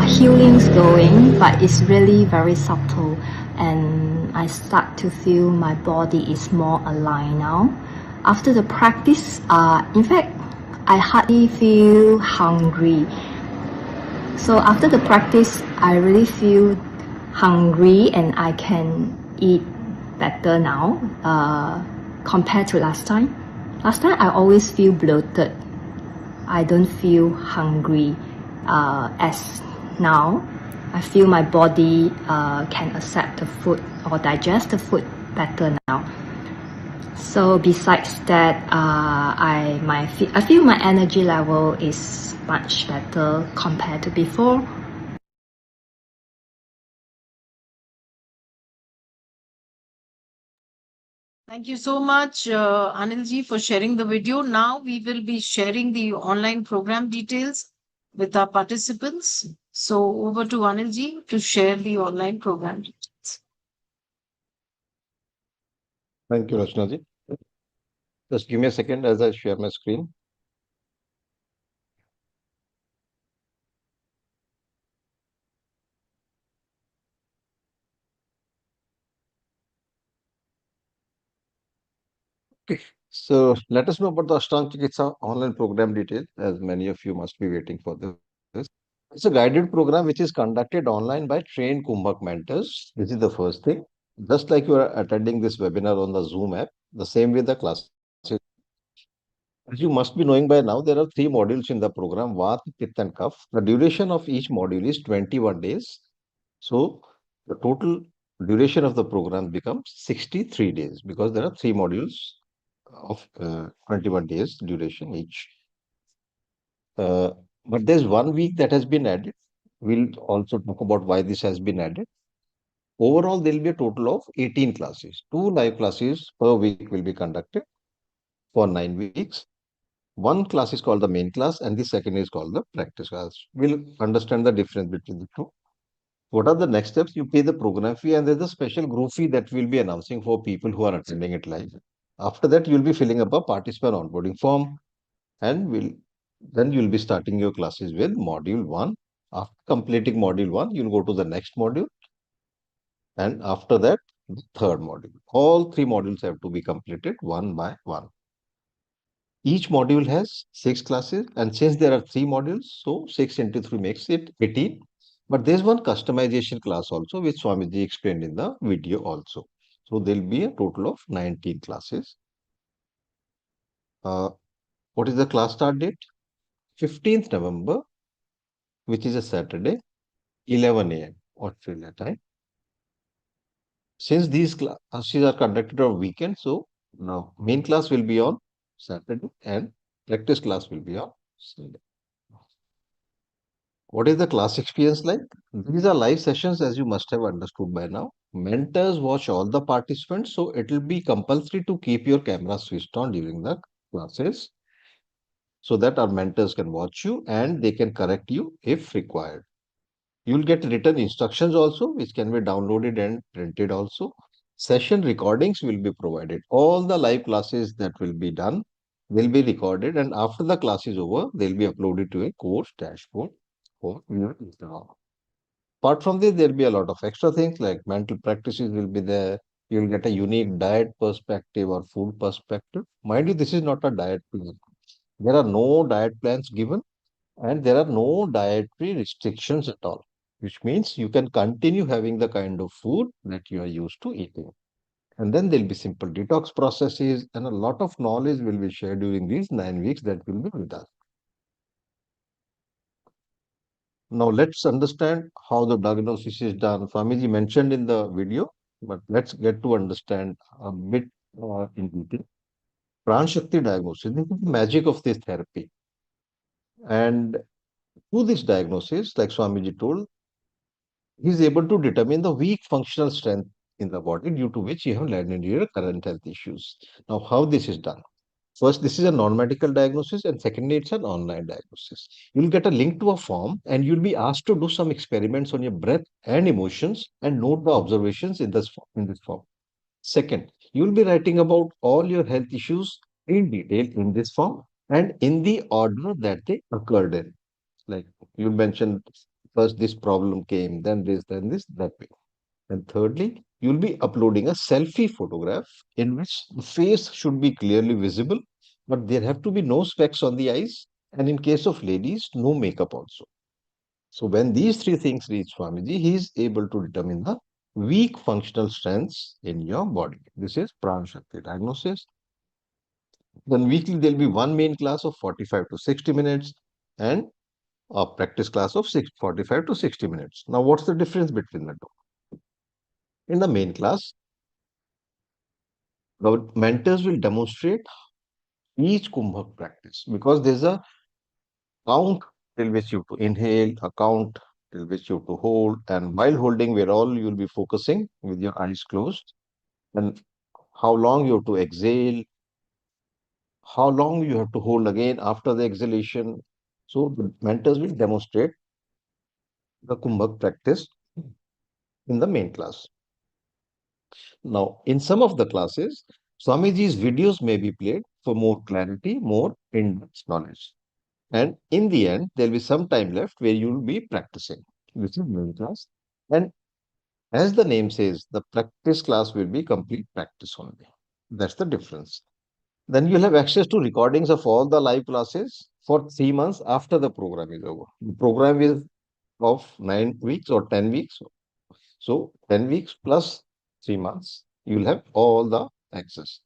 healings going, but it's really very subtle, and I start to feel my body is more aligned now. After the practice, in fact, I hardly feel hungry. So after the practice, I really feel hungry and I can eat better now compared to last time. Last time I always feel bloated. I don't feel hungry as now. I feel my body can accept the food or digest the food better now. So besides that, I feel my energy level is much better compared to before. Thank you so much, Anilji, for sharing the video. Now we will be sharing the online program details with our participants. So over to Anilji to share the online program details. Thank you, Rachnaji. Just give me a second as I share my screen. Okay. So let us know about the Ashtaang Chikitsa online program details, as many of you must be waiting for this. It's a guided program which is conducted online by trained Kumbhak mentors. This is the first thing. Just like you are attending this webinar on the Zoom app, the same way the classes. As you must be knowing by now, there are three modules in the program, Vata, Pitta and Kapha. The duration of each module is 21 days. So the total duration of the program becomes 63 days because there are three modules of 21 days duration each. But there's 1 week that has been added. We'll also talk about why this has been added. Overall, there will be a total of 18 classes. 2 live classes per week will be conducted for 9 weeks. One class is called the main class and the second is called the practice class. We'll understand the difference between the two. What are the next steps? You pay the program fee and there's a special group fee that we'll be announcing for people who are attending it live. After that, you'll be filling up a participant onboarding form and then you'll be starting your classes with module 1. After completing module 1, you'll go to the next module and after that, the third module. All three modules have to be completed one by one. Each module has 6 classes, and since there are 3 modules, so 6 into 3 makes it 18. But there's one customization class also, which Swamiji explained in the video also. So there'll be a total of 19 classes. What is the class start date? 15th November, which is a Saturday, 11 a.m. Australia time. Since these classes are conducted on weekend, so now main class will be on Saturday and practice class will be on Sunday. What is the class experience like? These are live sessions, as you must have understood by now. Mentors watch all the participants, so it will be compulsory to keep your camera switched on during the classes so that our mentors can watch you and they can correct you if required. You'll get written instructions also, which can be downloaded and printed also. Session recordings will be provided. All the live classes that will be done will be recorded, and after the class is over, they'll be uploaded to a course dashboard for your Instagram. Apart from this, there'll be a lot of extra things like mental practices will be there. You'll get a unique diet perspective or food perspective. Mind you, this is not a diet plan. There are no diet plans given and there are no dietary restrictions at all, which means you can continue having the kind of food that you are used to eating. And then there'll be simple detox processes and a lot of knowledge will be shared during these 9 weeks that will be with us. Now let's understand how the diagnosis is done. Swamiji mentioned in the video, but let's get to understand a bit in detail. Pran Shakti diagnosis, this is the magic of this therapy. And through this diagnosis, like Swamiji told, he is able to determine the weak functional strength in the body due to which you have landed in your current health issues. Now, how this is done? First, this is a non-medical diagnosis, and secondly, it's an online diagnosis. You'll get a link to a form, and you'll be asked to do some experiments on your breath and emotions, and note the observations in this form. Second, you'll be writing about all your health issues in detail in this form and in the order that they occurred in. Like you mentioned, first this problem came, then this, that way. And thirdly, you'll be uploading a selfie photograph in which the face should be clearly visible, but there have to be no specs on the eyes. And in case of ladies, no makeup also. So when these three things reach Swamiji, he is able to determine the weak functional strengths in your body. This is Pran Shakti diagnosis. Then weekly there'll be one main class of 45 to 60 minutes and a practice class of 45 to 60 minutes. Now, what's the difference between the two? In the main class, the mentors will demonstrate each Kumbhak practice because there's a count till which you have to inhale, a count till which you have to hold, and while holding, where all you'll be focusing with your eyes closed, and how long you have to exhale, how long you have to hold again after the exhalation. So the mentors will demonstrate the Kumbhak practice in the main class. Now, in some of the classes, Swamiji's videos may be played for more clarity, more in-depth knowledge. And in the end, there'll be some time left where you'll be practicing. This is main class. And as the name says, the practice class will be complete practice only. That's the difference. Then you'll have access to recordings of all the live classes for 3 months after the program is over. The program is of 9 weeks or 10 weeks. So 10 weeks plus 3 months, you'll have all the access.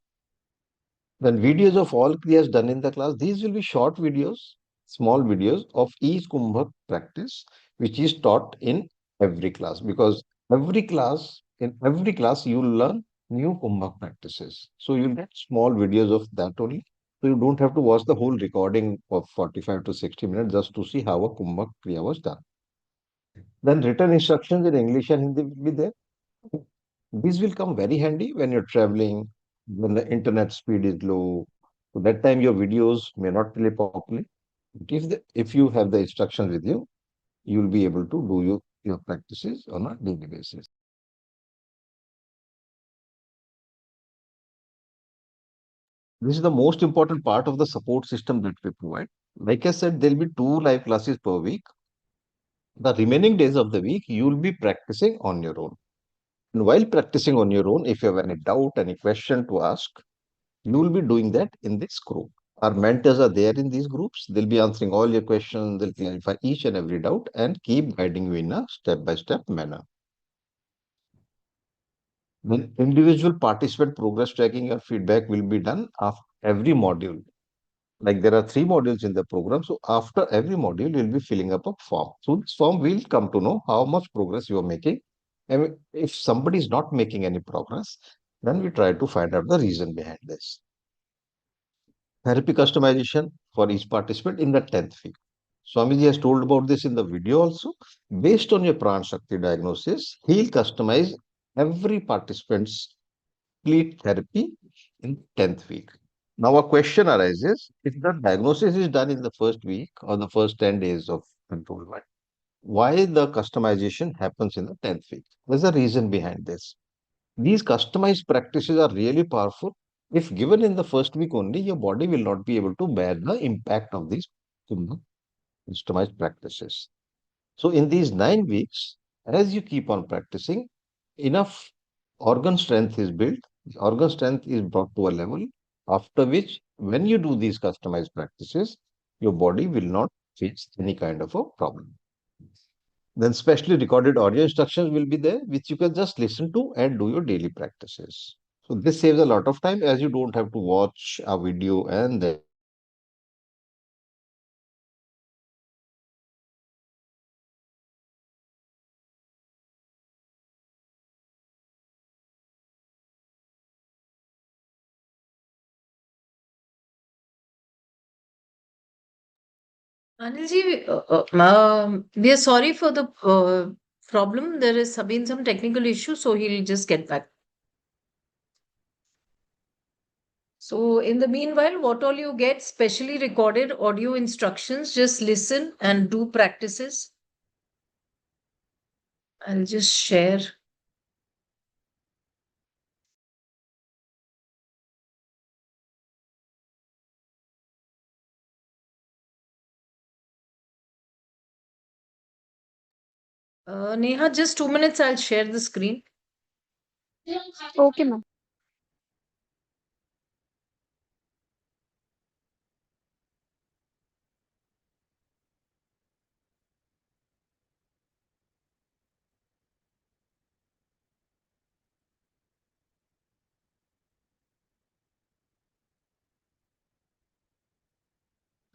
Then videos of all kriyas done in the class. These will be short videos, small videos of each Kumbhak practice, which is taught in every class. Because in every class, you'll learn new Kumbhak practices. So you'll get small videos of that only. So you don't have to watch the whole recording of 45 to 60 minutes just to see how a Kumbhak kriya was done. Then written instructions in English and Hindi will be there. These will come very handy when you're traveling, when the internet speed is low. So that time your videos may not play properly. But if you have the instructions with you, you'll be able to do your practices on a daily basis. This is the most important part of the support system that we provide. Like I said, there'll be 2 live classes per week. The remaining days of the week, you'll be practicing on your own. And while practicing on your own, if you have any doubt, any question to ask, you will be doing that in this group. Our mentors are there in these groups. They'll be answering all your questions. They'll clarify each and every doubt and keep guiding you in a step-by-step manner. Then individual participant progress tracking or feedback will be done after every module. Like there are 3 modules in the program. So after every module, you'll be filling up a form. So this form will come to know how much progress you are making. And if somebody is not making any progress, then we try to find out the reason behind this. Therapy customization for each participant in the 10th week. Swamiji has told about this in the video also. Based on your Pran Shakti diagnosis, he'll customize every participant's complete therapy in the 10th week. Now, a question arises, if the diagnosis is done in the first week or the first 10 days of control, why the customization happens in the 10th week? There's a reason behind this. These customized practices are really powerful. If given in the first week only, your body will not be able to bear the impact of these customized practices. So, in these 9 weeks, as you keep on practicing, enough organ strength is built, the organ strength is brought to a level after which, when you do these customized practices, your body will not face any kind of a problem. Then specially recorded audio instructions will be there, which you can just listen to and do your daily practices. So this saves a lot of time as you don't have to watch a video and then Anilji, we are sorry for the problem. There has been some technical issue, so he'll just get back. So, in the meanwhile, what all you get specially recorded audio instructions, just listen and do practices. I'll just share. Neha, just 2 minutes, I'll share the screen. Okay, ma'am.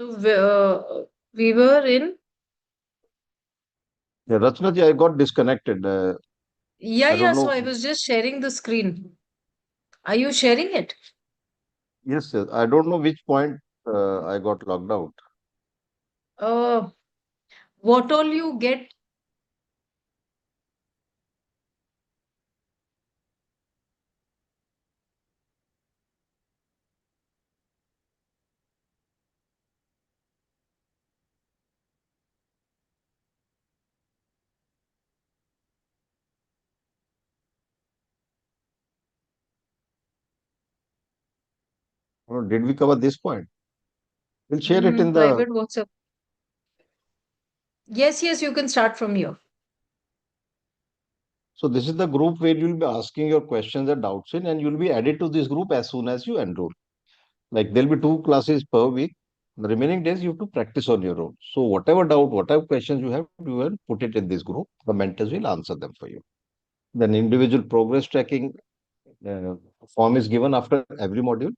So, we were in. Yeah, Rachna ji, I got disconnected. Yeah, I yeah. don't So, I know. was just sharing the screen. Are you sharing it? Yes, yes. I don't know which point I got logged out. Uh, what all you get. Did we cover this point? We'll share it in the. Private WhatsApp. Yes, yes, you can start from here. So this is the group where you'll be asking your questions and doubts in, and you'll be added to this group as soon as you enroll. Like there'll be 2 classes per week. The remaining days you have to practice on your own. So whatever doubt, whatever questions you have, you will put it in this group. The mentors will answer them for you. Then individual progress tracking uh, form is given after every module.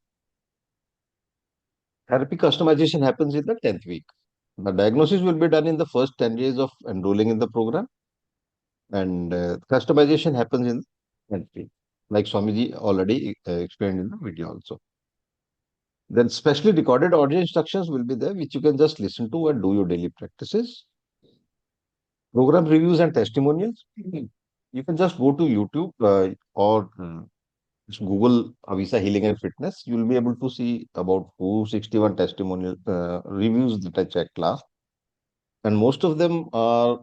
Therapy customization happens in the 10th week. The diagnosis will be done in the first 10 days of enrolling in the program, and customization happens in the 10th week, like Swamiji already explained in the video also. Then specially recorded audio instructions will be there, which you can just listen to and do your daily practices. Program reviews and testimonials. You can just go to YouTube or just Google Avisa Healing and Fitness. You'll be able to see about 261 testimonial reviews that I checked last, and most of them are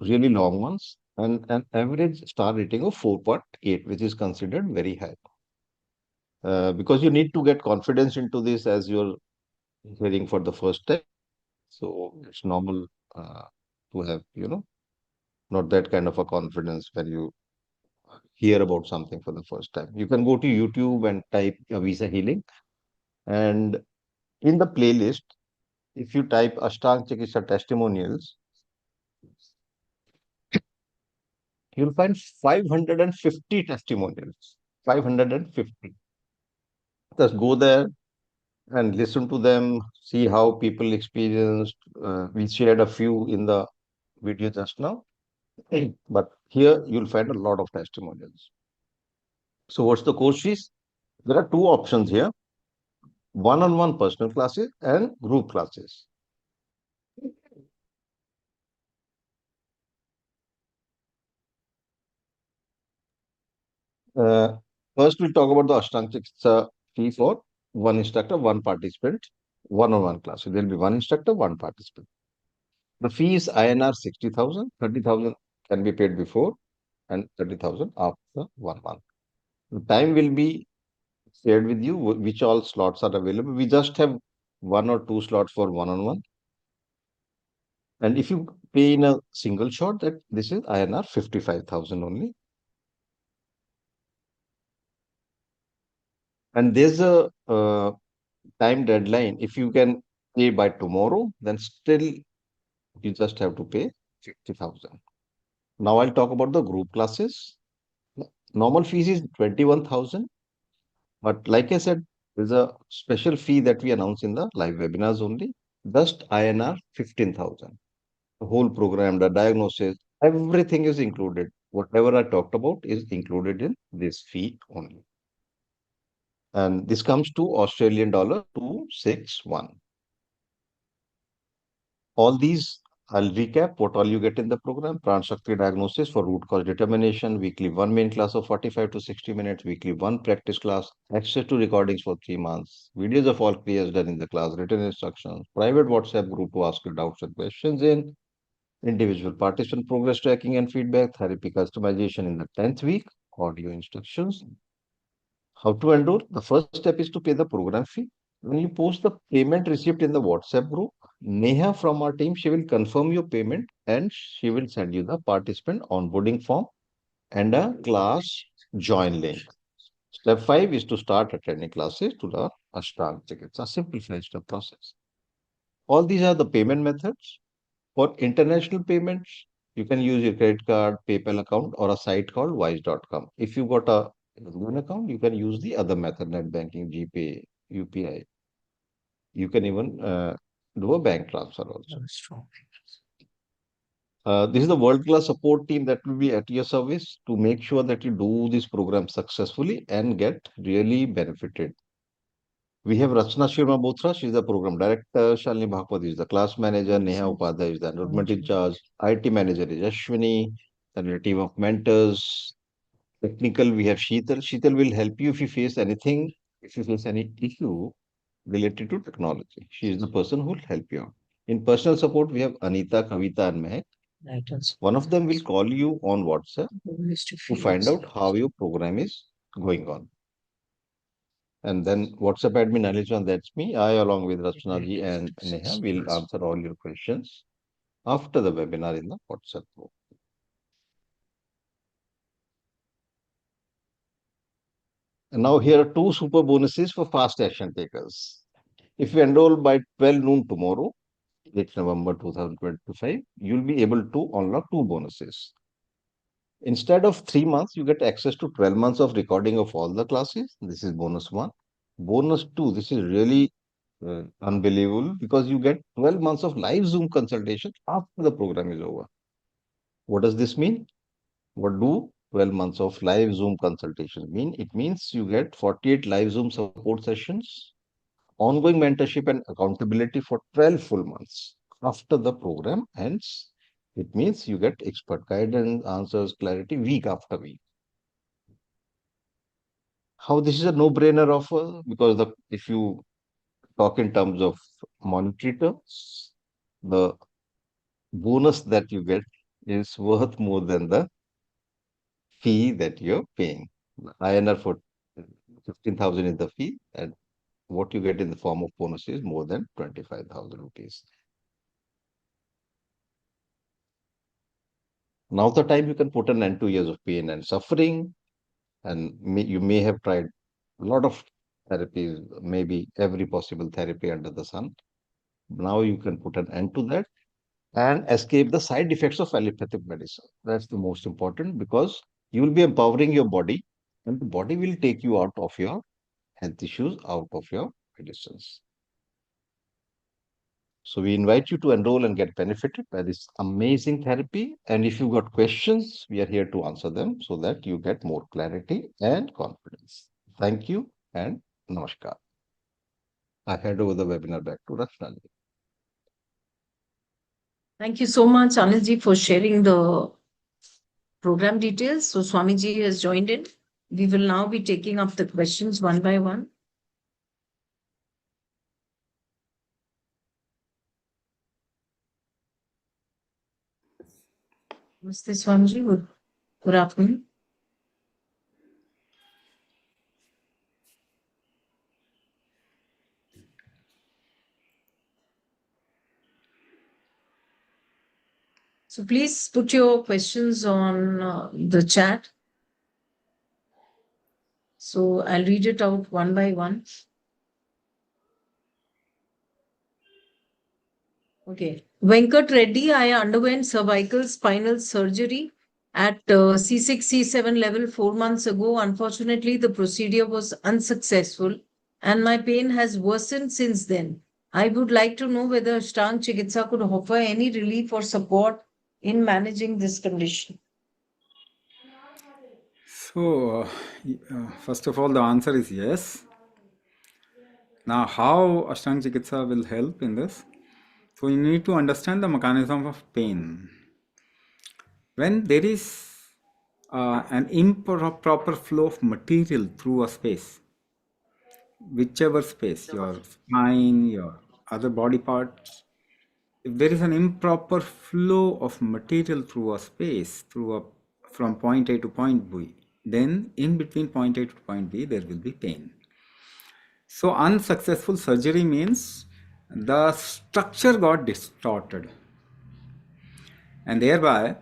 really long ones, and an average star rating of 4.8, which is considered very high. Because you need to get confidence into this as you're hearing for the first time. So it's normal to have, not that kind of a confidence when you hear about something for the first time. You can go to YouTube and type Visa Healing, and in the playlist, if you type Ashtaang Chikitsa testimonials, you'll find 550 testimonials. 550. Just go there and listen to them, see how people experienced. We shared a few in the video just now, but here you'll find a lot of testimonials. So, what's the course fees? There are two options here: one-on-one personal classes and group classes. Uh, First, we'll talk about the Ashtang Chikitsa fee for one instructor, one participant, one-on-one class. So, there'll be one instructor, one participant. The fee is INR 60,000. 30,000 can be paid before and 30,000 after 1 month. The time will be shared with you, which all slots are available. We just have 1 or 2 slots for one-on-one. And if you pay in a single shot, that this is INR 55,000 only. And there's a time deadline. If you can pay by tomorrow, then still you just have to pay 60,000. Now I'll talk about the group classes. Normal fees is 21,000. But like I said, there's a special fee that we announce in the live webinars only, just INR 15,000. The whole program, the diagnosis, everything is included. Whatever I talked about is included in this fee only. And this comes to Australian dollar 261. All these, I'll recap what all you get in the program. Pran Shakti diagnosis for root cause determination, weekly one main class of 45 to 60 minutes, weekly one practice class, access to recordings for 3 months, videos of all clears done in the class, written instructions, private WhatsApp group to ask your doubts and questions in, individual participant progress tracking and feedback, therapy customization in the 10th week, audio instructions. How to enroll? The first step is to pay the program fee. When you post the payment receipt in the WhatsApp group, Neha from our team, she will confirm your payment and she will send you the participant onboarding form and a class join link. Step 5 is to start attending classes to learn Ashtaang Chikitsa, simplified step process. All these are the payment methods. For international payments, you can use your credit card, PayPal account, or a site called wise.com. If you got a loan account, you can use the other method, net banking, GPay, UPI. You can even do a bank transfer also. This is the world-class support team that will be at your service to make sure that you do this program successfully and get really benefited. We have Rachna Sharma Bothra, she is the program director. Shalini Bhagwat is the class manager. Neha Upadhyay is the enrollment in charge. IT manager is Ashwini. Then a team of mentors. Technical, we have Sheetal. Sheetal will help you if you face anything, if you face any issue related to technology. She is the person who will help you out. In personal support, we have Anita, Kavita, and Mehak. One of them will call you on WhatsApp to find out how your program is going on. And then WhatsApp admin Anijan, that's me. I, along with Rachna ji and Neha, will answer all your questions after the webinar in the WhatsApp group. And now here are two super bonuses for fast action takers. If you enroll by 12 noon tomorrow, 8 November 2025, you'll be able to unlock two bonuses. Instead of 3 months, you get access to 12 months of recording of all the classes. This is bonus one. Bonus two, this is really unbelievable because you get 12 months of live Zoom consultation after the program is over. What does this mean? What do 12 months of live Zoom consultation mean? It means you get 48 live Zoom support sessions, ongoing mentorship and accountability for 12 full months after the program ends. It means you get expert guidance, answers, clarity week after week. How this is a no-brainer offer? Because if you talk in terms of monetary terms, the bonus that you get is worth more than the fee that you're paying. INR for 15,000 is the fee, and what you get in the form of bonus is more than 25,000 rupees. Now the time you can put an end to years of pain and suffering, and you may have tried a lot of therapies, maybe every possible therapy under the sun. Now you can put an end to that and escape the side effects of allopathic medicine. That's the most important because you will be empowering your body and the body will take you out of your health issues, out of your medicines. So we invite you to enroll and get benefited by this amazing therapy. And if you've got questions, we are here to answer them so that you get more clarity and confidence. Thank you and namaskar. I hand over the webinar back to Rachna. Thank you so much, Anilji, for sharing the program details. So Swamiji has joined in. We will now be taking up the questions one by one. Namaste, Swamiji. Good afternoon. So please put your questions on the chat. So I'll read it out one by one. Okay. Venkat Reddy, I underwent cervical spinal surgery at C6, C7 level 4 months ago. Unfortunately, the procedure was unsuccessful and my pain has worsened since then. I would like to know whether Ashtaang Chikitsa could offer any relief or support in managing this condition. So, first of all, the answer is yes. Now, how Ashtaang Chikitsa will help in this? So you need to understand the mechanism of pain. When there is an improper flow of material through a space, whichever space, your spine, your other body parts, if there is an improper flow of material through a space, from point A to point B, then in between point A to point B, there will be pain. So unsuccessful surgery means the structure got distorted, and thereby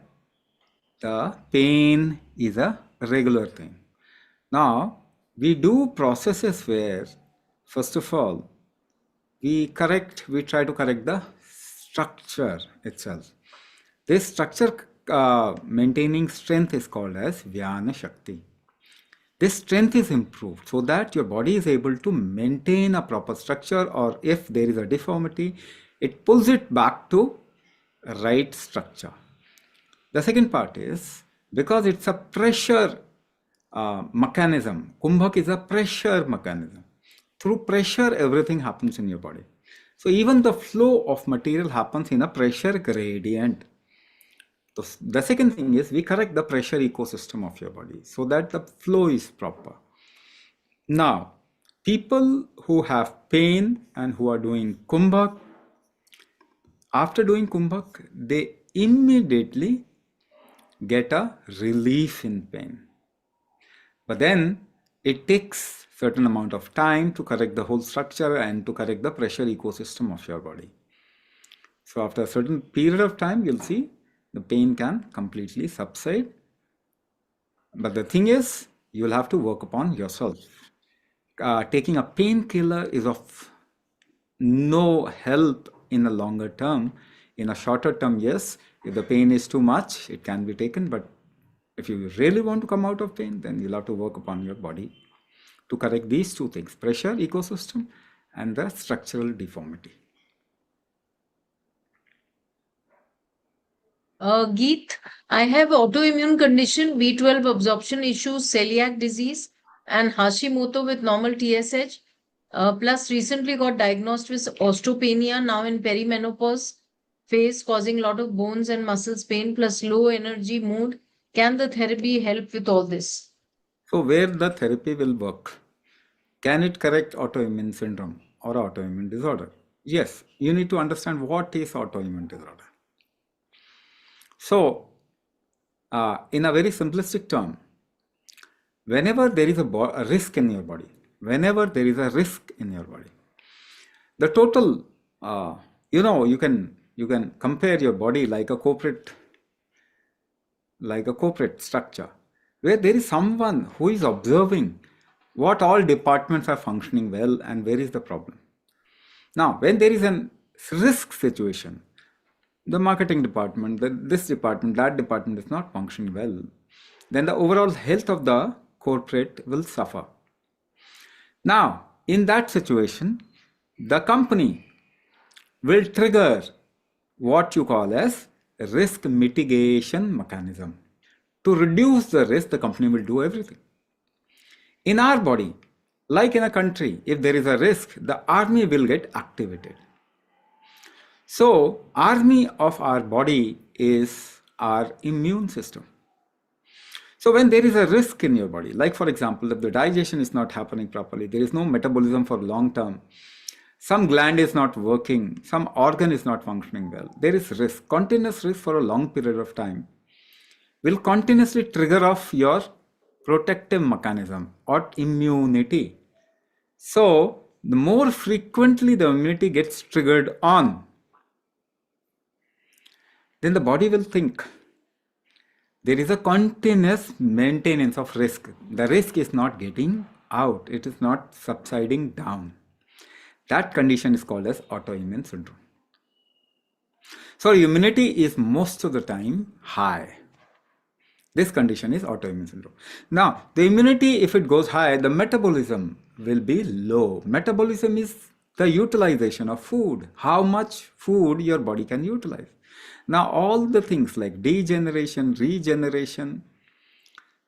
the pain is a regular thing. Now, we do processes where, first of all, we try to correct the structure itself. This structure maintaining strength is called as Vyana Shakti. This strength is improved so that your body is able to maintain a proper structure, or if there is a deformity, it pulls it back to right structure. The second part is, because it's a pressure mechanism, Kumbhak is a pressure mechanism. Through pressure, everything happens in your body. So even the flow of material happens in a pressure gradient. So the second thing is, we correct the pressure ecosystem of your body so that the flow is proper. Now, people who have pain and who are doing Kumbhak, after doing Kumbhak, they immediately get a relief in pain. But then it takes certain amount of time to correct the whole structure and to correct the pressure ecosystem of your body. So after a certain period of time, you'll see the pain can completely subside. But the thing is, you'll have to work upon yourself. Taking a painkiller is of no help in the longer term. In a shorter term, yes, if the pain is too much, it can be taken. But if you really want to come out of pain, then you'll have to work upon your body to correct these two things: pressure ecosystem and the structural deformity. Geet, I have autoimmune condition, B12 absorption issues, celiac disease, and Hashimoto with normal TSH. Plus, recently got diagnosed with osteopenia, now in perimenopause phase, causing a lot of bones and muscles pain, plus low energy, mood. Can the therapy help with all this? So where the therapy will work? Can it correct autoimmune syndrome or autoimmune disorder? Yes, you need to understand what is autoimmune disorder. So, in a very simplistic term, whenever there is a risk in your body, the total, you can compare your body like a corporate structure, where there is someone who is observing what all departments are functioning well and where is the problem. Now, when there is a risk situation, the marketing department, this department, that department is not functioning well, then the overall health of the corporate will suffer. Now, in that situation, the company will trigger what you call as risk mitigation mechanism. To reduce the risk, the company will do everything. In our body, like in a country, if there is a risk, the army will get activated. So, army of our body is our immune system. So when there is a risk in your body, like for example, if the digestion is not happening properly, there is no metabolism for long term, some gland is not working, some organ is not functioning well, there is risk, continuous risk for a long period of time, will continuously trigger off your protective mechanism or immunity. So the more frequently the immunity gets triggered on, then the body will think there is a continuous maintenance of risk. The risk is not getting out, it is not subsiding down. That condition is called as autoimmune syndrome. So immunity is most of the time high. This condition is autoimmune syndrome. Now, the immunity, if it goes high, the metabolism will be low. Metabolism is the utilization of food, how much food your body can utilize. Now, all the things like degeneration, regeneration,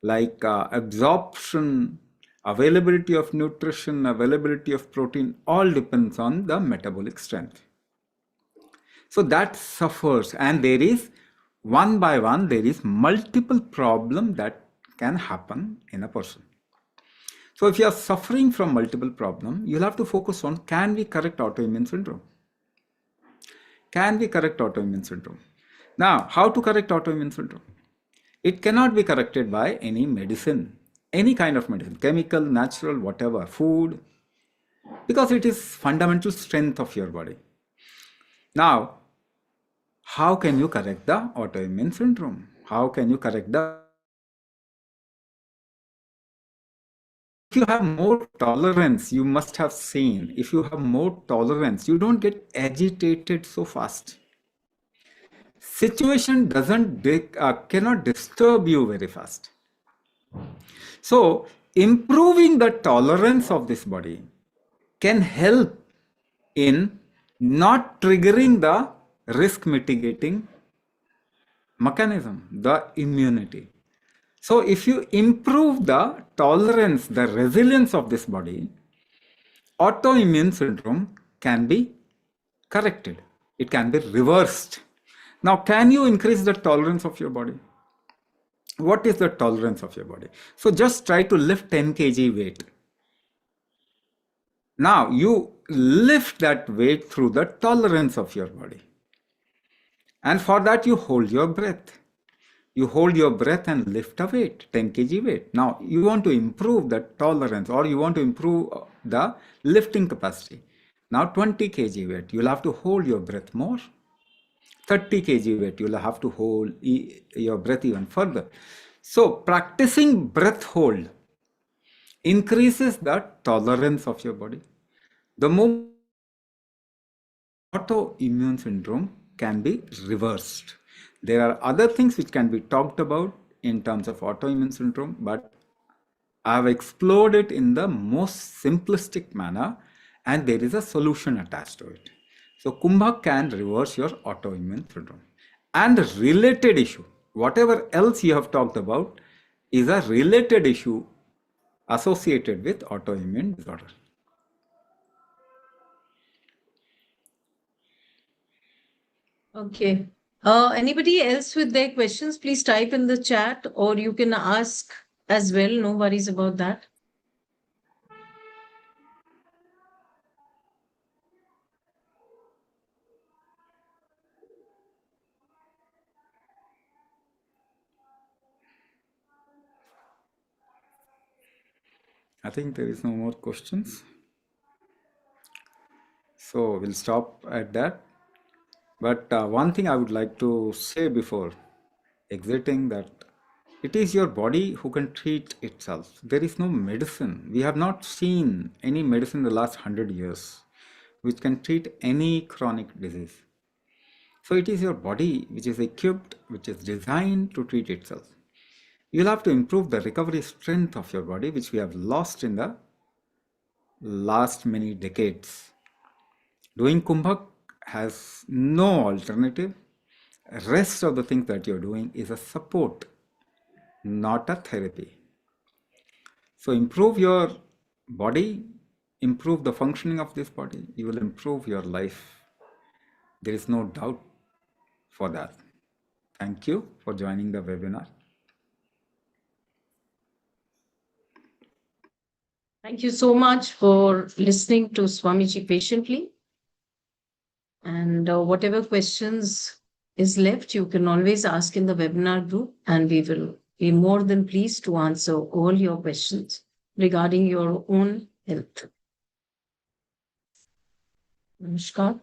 like absorption, availability of nutrition, availability of protein, all depends on the metabolic strength. So that suffers, and there is one by one, there is multiple problem that can happen in a person. So if you are suffering from multiple problem, you'll have to focus on, can we correct autoimmune syndrome? Can we correct autoimmune syndrome? Now, how to correct autoimmune syndrome? It cannot be corrected by any medicine, any kind of medicine, chemical, natural, whatever, food, because it is fundamental strength of your body. Now, how can you correct the autoimmune syndrome? How can you correct the... If you have more tolerance, you must have seen, if you have more tolerance, you don't get agitated so fast. Situation cannot disturb you very fast. So, improving the tolerance of this body can help in not triggering the risk mitigating mechanism, the immunity. So if you improve the tolerance, the resilience of this body, autoimmune syndrome can be corrected. It can be reversed. Now, can you increase the tolerance of your body? What is the tolerance of your body? So just try to lift 10 kg weight. Now you lift that weight through the tolerance of your body. And for that you hold your breath. You hold your breath and lift a weight, 10 kg weight. Now you want to improve the tolerance, or you want to improve the lifting capacity. Now 20 kg weight, you'll have to hold your breath more. 30 kg weight, you'll have to hold your breath even further. So practicing breath hold increases the tolerance of your body. The moment autoimmune syndrome can be reversed. There are other things which can be talked about in terms of autoimmune syndrome, but I have explored it in the most simplistic manner, and there is a solution attached to it. So Kumbhak can reverse your autoimmune syndrome. And related issue, whatever else you have talked about is a related issue associated with autoimmune disorder. Okay. Anybody else with their questions, please type in the chat, or you can ask as well. No worries about that. I think there is no more questions. So we'll stop at that. But one thing I would like to say before exiting, that it is your body who can treat itself. There is no medicine. We have not seen any medicine in the last 100 years which can treat any chronic disease. So it is your body which is equipped, which is designed to treat itself. You'll have to improve the recovery strength of your body, which we have lost in the last many decades. Doing Kumbhak has no alternative. Rest of the things that you're doing is a support, not a therapy. So improve your body, improve the functioning of this body, you will improve your life. There is no doubt for that. Thank you for joining the webinar. Thank you so much for listening to Swamiji patiently. And whatever questions is left, you can always ask in the webinar group, and we will be more than pleased to answer all your questions regarding your own health. Namaskar.